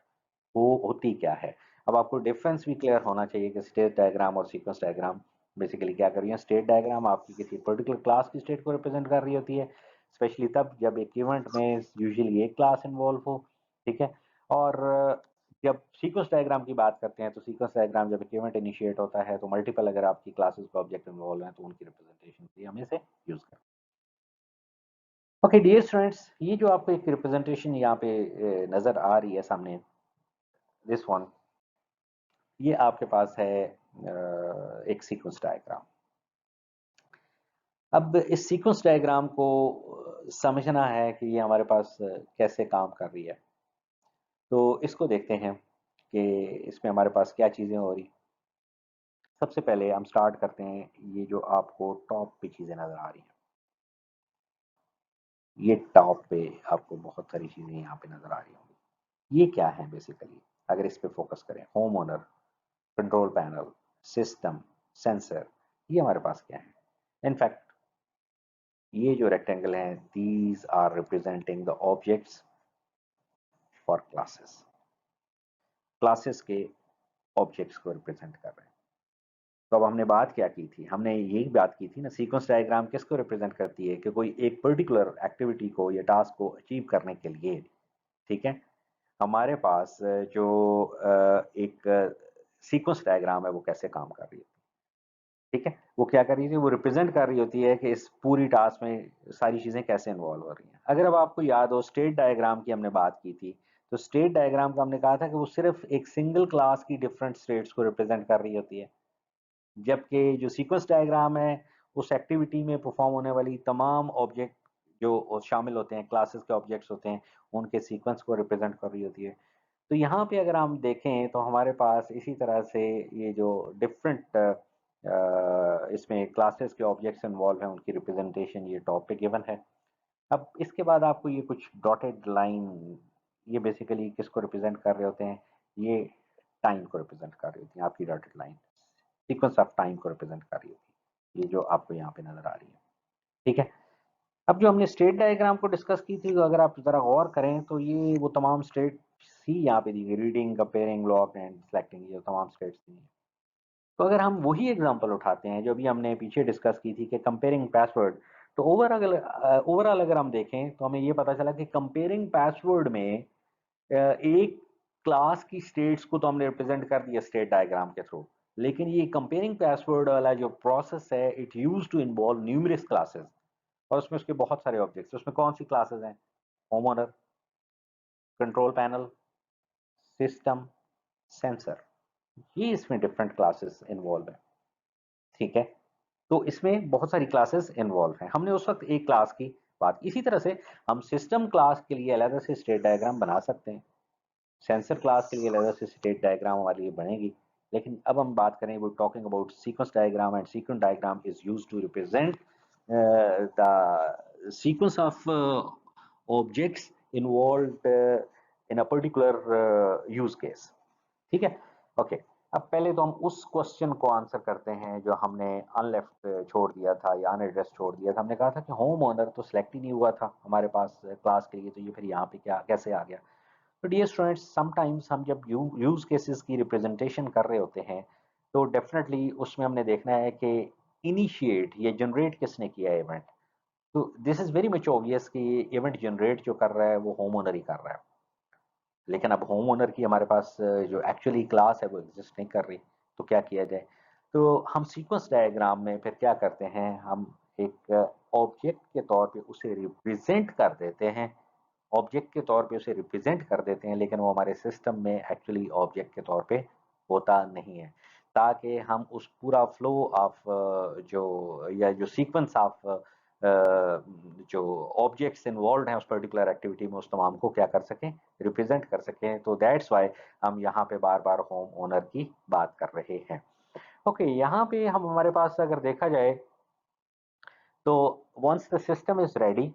वो होती क्या है। अब आपको डिफरेंस भी क्लियर होना चाहिए कि स्टेट डायग्राम और सीक्वेंस डायग्राम बेसिकली क्या कर रही है। स्टेट डायग्राम आपकी किसी पर्टिकुलर क्लास की स्टेट को रिप्रेजेंट कर रही होती है, स्पेशली तब जब एक इवेंट में यूजुअली एक क्लास इन्वॉल्व हो, ठीक है। और जब सीक्वेंस डायग्राम की बात करते हैं तो सीक्वेंस डायग्राम जब एक इवेंट इनिशिएट होता है तो मल्टीपल अगर आपकी क्लासेस का ऑब्जेक्ट इन्वॉल्व हैं तो उनकी रिप्रेजेंटेशन के लिए हम इसे यूज करते हैं। ओके डियर स्टूडेंट्स, ये जो आपको एक रिप्रेजेंटेशन यहाँ पे नज़र आ रही है सामने, दिस वन, ये आपके पास है एक सीक्वेंस डायग्राम। अब इस सीक्वेंस डायग्राम को समझना है कि ये हमारे पास कैसे काम कर रही है। तो इसको देखते हैं कि इसमें हमारे पास क्या चीज़ें हो रही। सबसे पहले हम स्टार्ट करते हैं, ये जो आपको टॉप पे चीज़ें नज़र आ रही हैं, ये टॉप पे आपको बहुत सारी चीज़ें यहाँ पे नज़र आ रही होंगी। ये क्या है बेसिकली, अगर इस पे फोकस करें, home owner, control panel, system, sensor, ये हमारे पास क्या है। इनफैक्ट ये जो रेक्टेंगल हैं, these are representing the objects for classes. Classes के ऑब्जेक्ट्स को रिप्रेजेंट कर रहे हैं। तो अब हमने बात क्या की थी, हमने यही बात की थी ना, सीक्वेंस डायग्राम किसको रिप्रेजेंट करती है कि कोई एक पर्टिकुलर एक्टिविटी को या टास्क को अचीव करने के लिए, ठीक है, हमारे पास जो एक सीक्वेंस डायग्राम है वो कैसे काम कर रही है। ठीक है, वो क्या कर रही थी, वो रिप्रेजेंट कर रही होती है कि इस पूरी टास्क में सारी चीज़ें कैसे इन्वॉल्व हो रही हैं। अगर अब आपको याद हो, स्टेट डायग्राम की हमने बात की थी, तो स्टेट डायग्राम का हमने कहा था कि वो सिर्फ एक सिंगल क्लास की डिफरेंट स्टेट्स को रिप्रेजेंट कर रही होती है, जबकि जो सीक्वेंस डायग्राम है उस एक्टिविटी में परफॉर्म होने वाली तमाम ऑब्जेक्ट जो शामिल होते हैं, क्लासेस के ऑब्जेक्ट्स होते हैं, उनके सीक्वेंस को रिप्रेजेंट कर रही होती है। तो यहाँ पे अगर हम देखें तो हमारे पास इसी तरह से ये जो डिफरेंट इसमें क्लासेस के ऑब्जेक्ट्स इन्वॉल्व हैं, उनकी रिप्रेजेंटेशन ये टॉप पे गिवन है। अब इसके बाद आपको ये कुछ डॉटेड लाइन, ये बेसिकली किसको रिप्रेजेंट कर रहे होते हैं, ये टाइम को रिप्रेजेंट कर रही होती है। आपकी dotted line sequence of time को रिप्रेजेंट कर रही होती है, ये जो आपको यहाँ पे नजर आ रही है। ठीक है, अब जो हमने स्टेट डायग्राम को डिस्कस की थी, तो अगर आप ज़रा गौर करें तो ये वो तमाम स्टेट ही यहाँ पे दी गई, reading, comparing, lock and selecting, ये तमाम स्टेट्स दी हैं। तो अगर हम वही एग्जांपल उठाते हैं जो अभी हमने पीछे डिस्कस की थी कि कंपेयरिंग पासवर्ड, तो ओवरऑल अगर हम देखें तो हमें ये पता चला कि कंपेयरिंग पासवर्ड में एक क्लास की स्टेट्स को तो हमने रिप्रेजेंट कर दिया स्टेट डायग्राम के थ्रू, लेकिन ये कंपेयरिंग पासवर्ड वाला जो प्रोसेस है, it use to involve numerous classes, और उसमें उसके बहुत सारे ऑब्जेक्ट्स। उसमें कौन सी क्लासेस हैं, home owner, control panel, system, sensor, ये इसमें डिफरेंट क्लासेस इन्वॉल्व है। ठीक है, तो इसमें बहुत सारी क्लासेस इन्वॉल्व हैं। हमने उस वक्त एक क्लास की बात, इसी तरह से हम सिस्टम क्लास के लिए अलग से स्टेट डायग्राम बना सकते हैं, सेंसर क्लास के लिए अलग से स्टेट डायग्राम हमारे लिए बनेगी। लेकिन अब हम बात करें, वो talking about sequence diagram, and sequence diagram is used to represent the sequence of objects involved in a particular use case. ठीक है, ओके। अब पहले तो हम उस क्वेश्चन को आंसर करते हैं जो हमने अनलेफ्ट छोड़ दिया था या अनएड्रेस छोड़ दिया था। हमने कहा था कि होम ओनर तो सिलेक्ट ही नहीं हुआ था हमारे पास क्लास के लिए, तो ये फिर यहाँ पे क्या कैसे आ गया। तो डियर स्टूडेंट्स, समटाइम्स हम जब यूज केसेस की रिप्रेजेंटेशन कर रहे होते हैं, तो डेफिनेटली उसमें हमने देखना है कि इनिशिएट या जनरेट किसने किया है इवेंट। तो this is very much obvious कि ये इवेंट जनरेट जो कर रहा है वो होम ओनर ही कर रहा है। लेकिन अब होम ओनर की हमारे पास जो एक्चुअली क्लास है वो एग्जिस्ट नहीं कर रही, तो क्या किया जाए। तो हम सीक्वेंस डायग्राम में फिर क्या करते हैं, हम एक ऑब्जेक्ट के तौर पे उसे रिप्रेजेंट कर देते हैं, ऑब्जेक्ट के तौर पे उसे रिप्रेजेंट कर देते हैं, लेकिन वो हमारे सिस्टम में एक्चुअली ऑब्जेक्ट के तौर पे होता नहीं है, ताकि हम उस पूरा फ्लो ऑफ जो या जो सीक्वेंस ऑफ जो ऑब्जेक्ट्स इन्वॉल्व हैं उस पर्टिकुलर एक्टिविटी में, उस तमाम को क्या कर सकें, रिप्रेजेंट कर सकें। तो दैट्स वाई हम यहाँ पे बार बार होम ओनर की बात कर रहे हैं। ओके, यहाँ पे हम हमारे पास अगर देखा जाए तो once the system is ready,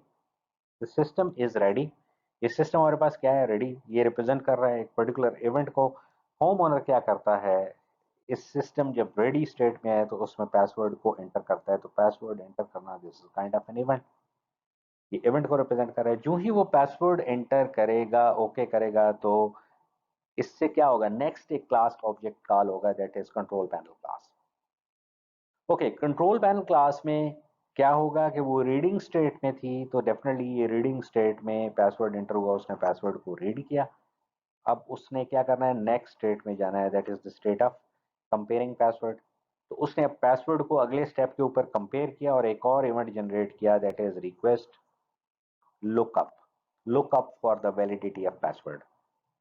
the system is ready, ये सिस्टम हमारे पास क्या है, रेडी, ये रिप्रेजेंट कर रहा है एक पर्टिकुलर इवेंट को। होम ओनर क्या करता है, इस सिस्टम जब रेडी स्टेट में है तो उसमें पासवर्ड को एंटर करता है। तो पासवर्ड एंटर करना, this is kind of an event, ये इवेंट को रिप्रेजेंट कर रहा है। जो ही वो पासवर्ड एंटर करेगा, ओके करेगा, तो इससे क्या होगा, नेक्स्ट एक क्लास ऑब्जेक्ट कॉल होगा, that is control panel class. Okay, control panel class में क्या होगा कि वो रीडिंग स्टेट में थी, तो डेफिनेटली ये रीडिंग स्टेट में पासवर्ड एंटर हुआ, उसने पासवर्ड को रीड किया। अब उसने क्या करना है, नेक्स्ट स्टेट में जाना है, that is the state of comparing password. तो उसने अब पासवर्ड को अगले स्टेप के ऊपर कंपेयर किया और एक और इवेंट जनरेट किया, that is request lookup, lookup for the validity of password.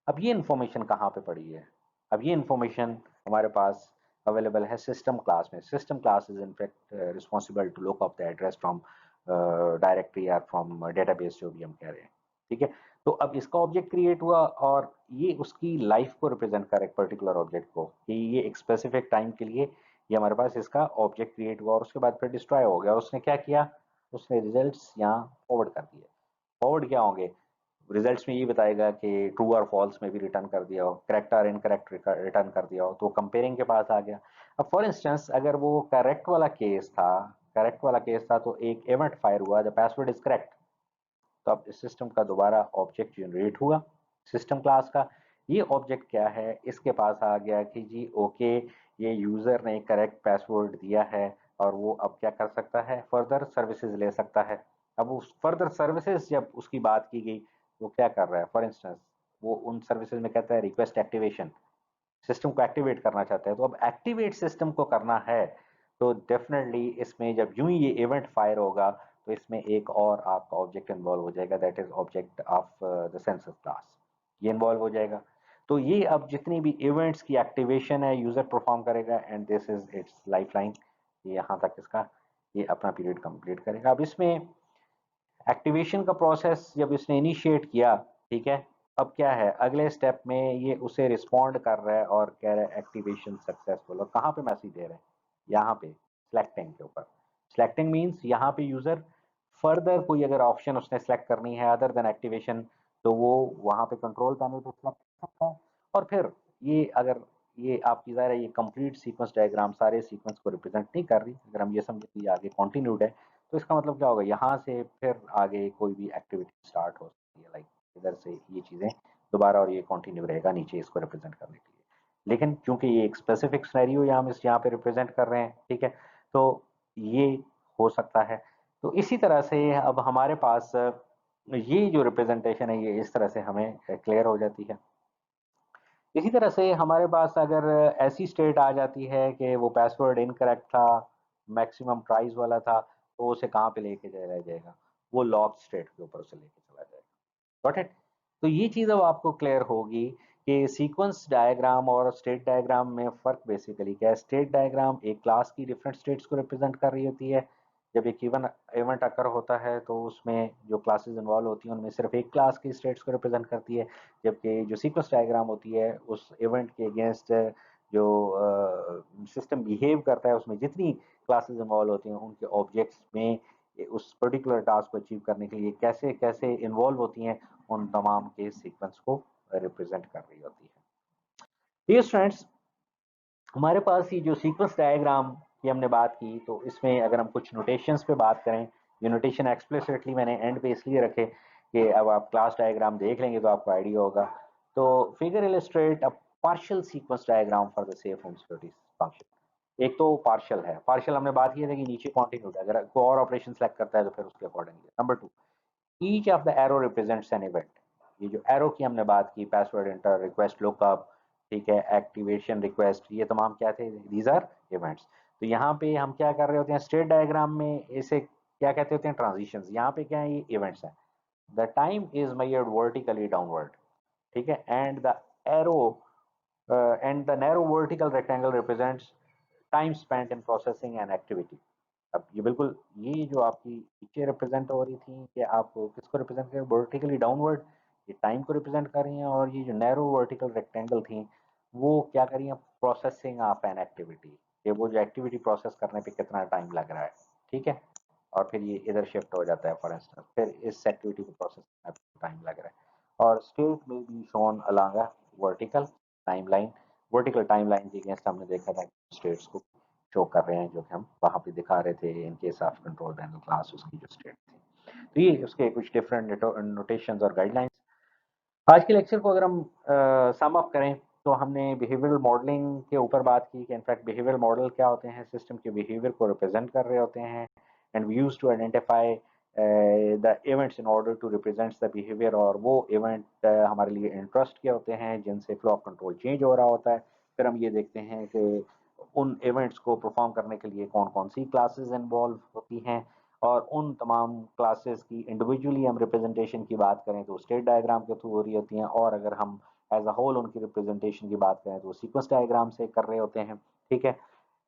अब ये इंफॉर्मेशन कहाँ पे पड़ी है, अब ये इंफॉर्मेशन हमारे पास अवेलेबल है सिस्टम क्लास में। System class is in fact responsible to look up the address from directory या फ्रॉम डेटाबेस, जो भी हम कह रहे हैं। ठीक है। तो अब इसका ऑब्जेक्ट क्रिएट हुआ और ये उसकी लाइफ को रिप्रेजेंट कर एक पर्टिकुलर ऑब्जेक्ट को, कि ये एक स्पेसिफिक टाइम के लिए ये हमारे पास इसका ऑब्जेक्ट क्रिएट हुआ और उसके बाद फिर डिस्ट्रॉय हो गया। और उसने क्या किया, उसने रिजल्ट्स यहाँ फॉरवर्ड कर दिए। फॉरवर्ड क्या होंगे, रिजल्ट्स में ये बताएगा कि ट्रू और फॉल्स में भी रिटर्न कर दिया हो, करेक्ट और इनकरेक्ट रिटर्न कर दिया हो, तो कंपेयरिंग के पास आ गया। अब फॉर इंस्टेंस अगर वो करेक्ट वाला केस था तो एक इवेंट फायर हुआ, द पासवर्ड इज करेक्ट, तो अब इस सिस्टम का दोबारा ऑब्जेक्ट जनरेट हुआ सिस्टम क्लास का। ये ऑब्जेक्ट क्या है, इसके पास आ गया कि जी ओके, ये यूजर ने करेक्ट पासवर्ड दिया है और वो अब क्या कर सकता है, फर्दर सर्विसेज ले सकता है। अब उस फर्दर सर्विसेज जब उसकी बात की गई, वो क्या कर रहा है, फॉर इंस्टेंस वो उन सर्विसेज में कहता है रिक्वेस्ट एक्टिवेशन, सिस्टम को एक्टिवेट करना चाहते हैं। तो अब एक्टिवेट सिस्टम को करना है तो डेफिनेटली इसमें जब यूं ही ये इवेंट फायर होगा तो इसमें एक और आपका ऑब्जेक्ट इन्वॉल्व हो जाएगा, that is object of the census class, ये इन्वॉल्व हो जाएगा। तो ये अब जितनी भी इवेंट्स की एक्टिवेशन है यूजर परफॉर्म करेगा and this is it's life line, यहाँ तक इसका ये अपना पीरियड कंप्लीट करेगा। अब इसमें एक्टिवेशन का प्रोसेस जब इसने इनिशिएट किया, ठीक है, अब क्या है अगले स्टेप में ये उसे रिस्पॉन्ड कर रहा है और कह रहा है एक्टिवेशन सक्सेसफुल, और कहाँ पे मैसेज दे रहे हैं, यहाँ पे सिलेक्टिंग के ऊपर। सिलेक्टिंग मीन्स यहाँ पे यूजर फर्दर कोई अगर ऑप्शन उसने सेलेक्ट करनी है अदर देन एक्टिवेशन, तो वो वहाँ पे कंट्रोल पैनल पे सेलेक्ट कर सकता है। और फिर ये अगर ये आपकी ज़ाहिर है ये कंप्लीट सीक्वेंस डायग्राम सारे सीक्वेंस को रिप्रेजेंट नहीं कर रही, अगर हम ये समझे कि आगे कॉन्टिन्यूड है, तो इसका मतलब क्या होगा, यहाँ से फिर आगे कोई भी एक्टिविटी स्टार्ट हो सकती है, लाइक इधर से ये चीज़ें दोबारा और ये कंटिन्यू रहेगा नीचे इसको रिप्रेजेंट करने के लिए। लेकिन क्योंकि ये एक स्पेसिफिक सिनेरियो यहाँ पे रिप्रेजेंट कर रहे हैं, ठीक है, तो ये हो सकता है। तो इसी तरह से अब हमारे पास ये जो रिप्रेजेंटेशन है ये इस तरह से हमें क्लियर हो जाती है। इसी तरह से हमारे पास अगर ऐसी स्टेट आ जाती है कि वो पासवर्ड इनकरेक्ट था, मैक्सिमम ट्राइज वाला था, तो उसे कहाँ पे लेके जाया जाएगा, वो लॉक स्टेट के ऊपर उसे लेके चला जाएगा। Got it. तो ये चीज़ अब आपको क्लियर होगी कि सीक्वेंस डायग्राम और स्टेट डायग्राम में फ़र्क बेसिकली क्या है। स्टेट डायग्राम एक क्लास की डिफरेंट स्टेट्स को रिप्रेजेंट कर रही होती है। जब एक इवेंट अकर होता है तो उसमें जो क्लासेस इन्वॉल्व होती हैं उनमें सिर्फ एक क्लास की स्टेट्स को रिप्रेजेंट करती है, जबकि जो सीक्वेंस डायग्राम होती है उस इवेंट के अगेंस्ट जो सिस्टम बिहेव करता है उसमें जितनी क्लासेस इन्वॉल्व होती हैं उनके ऑब्जेक्ट्स में उस पर्टिकुलर टास्क को अचीव करने के लिए कैसे कैसे इन्वॉल्व होती हैं, उन तमाम के सीक्वेंस को रिप्रेजेंट कर रही होती है। डियर स्टूडेंट्स, हमारे पास ये जो सीक्वेंस डायग्राम की हमने बात की, तो इसमें अगर हम कुछ नोटेशंस पे बात करें, ये नोटेशन एक्सप्लिसिटली मैंने एंड पे इसलिए रखे कि अब आप क्लास डायग्राम देख लेंगे तो आपको आइडिया होगा। तो figure illustrate a partial sequence diagram for the safe home security function. एक तो पार्शियल है, पार्शियल हमने बात की थी कि नीचे कॉन्टिन्यूड है, अगर कोई और ऑपरेशन सेलेक्ट करता है तो फिर उसके accordingly. Number two, each of the arrow represents an event. ये जो एरो की हमने बात की, पासवर्ड एंटर, रिक्वेस्ट लुकअप, ठीक है, एक्टिवेशन रिक्वेस्ट, ये तमाम क्या थे, दीज आर इवेंट्स। तो यहाँ पे हम क्या कर रहे होते हैं स्टेट डायग्राम में, इसे क्या कहते होते हैं, ट्रांजिशंस। यहाँ पे क्या है, ये इवेंट्स हैं। The time is measured vertically downward, ठीक है, and the arrow and the narrow vertical rectangle represents time spent in processing and activity. अब ये बिल्कुल ये जो आपकी नीचे रिप्रेजेंट हो रही थी कि आप किसको रिप्रेजेंट कर रहे हैं, वर्टिकली डाउनवर्ड, ये टाइम को रिप्रेजेंट कर रही हैं, और ये जो नैरो वर्टिकल रेक्टेंगल थी वो क्या कर रही हैं, प्रोसेसिंग ऑफ एन एक्टिविटी, कि वो जो एक्टिविटी प्रोसेस करने पे कितना टाइम लग रहा है, ठीक है। और फिर ये इधर शिफ्ट हो जाता है, फॉर इंस्टेंस फिर इस एक्टिविटी को प्रोसेस करने पे टाइम लग रहा है। और स्टेट में be shown along a vertical timeline, vertical timeline के अगेंस्ट हमने देखा था स्टेट्स को शो कर रहे हैं, जो कि हम वहाँ पे दिखा रहे थे in case of control panel class, उसकी जो स्टेट थी। तो ये उसके कुछ डिफरेंट नोटेशंस और गाइडलाइंस। आज के लेक्चर को अगर हम सम अप करें तो हमने बिहेवियरल मॉडलिंग के ऊपर बात की कि इनफैक्ट बिहेवियर मॉडल क्या होते हैं, सिस्टम के बिहेवियर को रिप्रेजेंट कर रहे होते हैं, and we use to identify the events in order to represent the behaviour, और वो इवेंट हमारे लिए इंटरेस्ट के होते हैं जिनसे फ्लो ऑफ कंट्रोल चेंज हो रहा होता है। फिर हम ये देखते हैं कि उन इवेंट्स को परफॉर्म करने के लिए कौन कौन सी क्लासेस इन्वॉल्व होती हैं, और उन तमाम क्लासेस की इंडिविजुअली हम रिप्रेजेंटेशन की बात करें तो स्टेट डायग्राम के थ्रू हो रही होती हैं, और अगर हम एज अ होल उनकी रिप्रेजेंटेशन की बात करें तो सीक्वेंस डायग्राम से कर रहे होते हैं, ठीक है।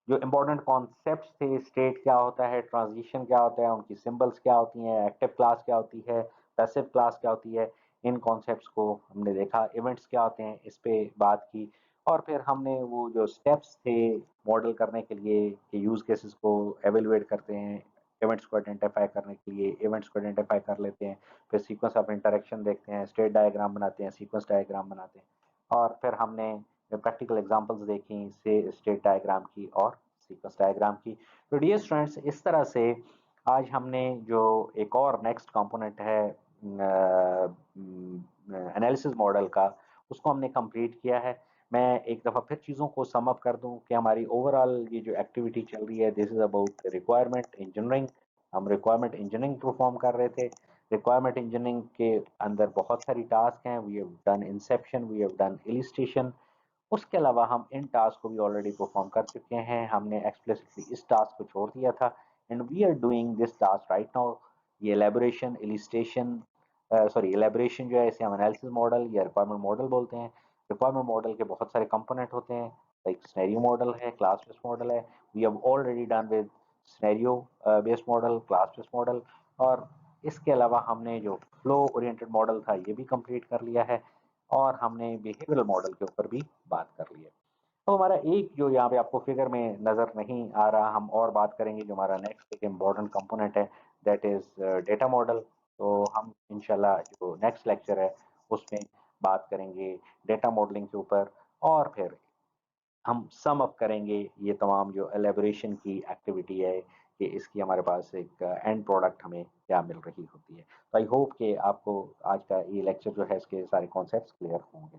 जो इंपॉर्टेंट कॉन्सेप्ट्स थे, स्टेट क्या होता है, ट्रांजिशन क्या होता है, उनकी सिंबल्स क्या होती हैं, एक्टिव क्लास क्या होती है, पैसिव क्लास क्या होती है, इन कॉन्सेप्ट्स को हमने देखा, इवेंट्स क्या होते हैं इस पे बात की, और फिर हमने वो जो स्टेप्स थे मॉडल करने के लिए कि यूज़ केसेस को एवेलुएट करते हैं, इवेंट्स को आइडेंटिफाई करने के लिए इवेंट्स को आइडेंटिफाई कर लेते हैं, फिर सीक्वेंस ऑफ इंटरेक्शन देखते हैं, स्टेट डायग्राम बनाते हैं, सीक्वेंस डायग्राम बनाते हैं, और फिर हमने प्रैक्टिकल एग्जांपल्स देखी से स्टेट डायग्राम की और सीक्वेंस डायग्राम की। तो डियर स्टूडेंट्स, इस तरह से आज हमने जो एक और नेक्स्ट कंपोनेंट है एनालिसिस मॉडल का, उसको हमने कंप्लीट किया है। मैं एक दफ़ा फिर चीज़ों को सम अप कर दूं कि हमारी ओवरऑल ये जो एक्टिविटी चल रही है, this is about requirement engineering. हम रिक्वायरमेंट इंजीनियरिंग परफॉर्म कर रहे थे। रिक्वायरमेंट इंजीनियरिंग के अंदर बहुत सारी टास्क हैं। We have done inception, we have done illustration. उसके अलावा हम इन टास्क को भी ऑलरेडी परफॉर्म कर चुके हैं। हमने एक्सप्लिसिटली इस टास्क को छोड़ दिया था and we are doing this task right now. ये एलेबोरेशन इलिस्ट्रेशन, सॉरी एलेबोरेशन जो है इसे हम एनालिसिस मॉडल या रिक्वायरमेंट मॉडल बोलते हैं। रिक्वायरमेंट मॉडल के बहुत सारे कंपोनेंट होते हैं, लाइक सिनेरियो मॉडल है, क्लास बेस्ड मॉडल है। We have already done with scenario based model, class based model, और इसके अलावा हमने जो फ्लो ओरिएंटेड मॉडल था ये भी कंप्लीट कर लिया है, और हमने बिहेवियरल मॉडल के ऊपर भी बात कर ली है। तो हमारा एक जो यहाँ पे आपको फिगर में नज़र नहीं आ रहा, हम और बात करेंगे, जो हमारा नेक्स्ट एक इम्पॉर्टेंट कंपोनेंट है, दैट इज़ डेटा मॉडल। तो हम इंशाल्लाह जो नेक्स्ट लेक्चर है उसमें बात करेंगे डेटा मॉडलिंग के ऊपर, और फिर हम सम अप करेंगे ये तमाम जो एलेबोरेशन की एक्टिविटी है कि इसकी हमारे पास एक एंड प्रोडक्ट हमें क्या मिल रही होती है। तो आई होप कि आपको आज का ये लेक्चर जो है इसके सारे कॉन्सेप्ट्स क्लियर होंगे।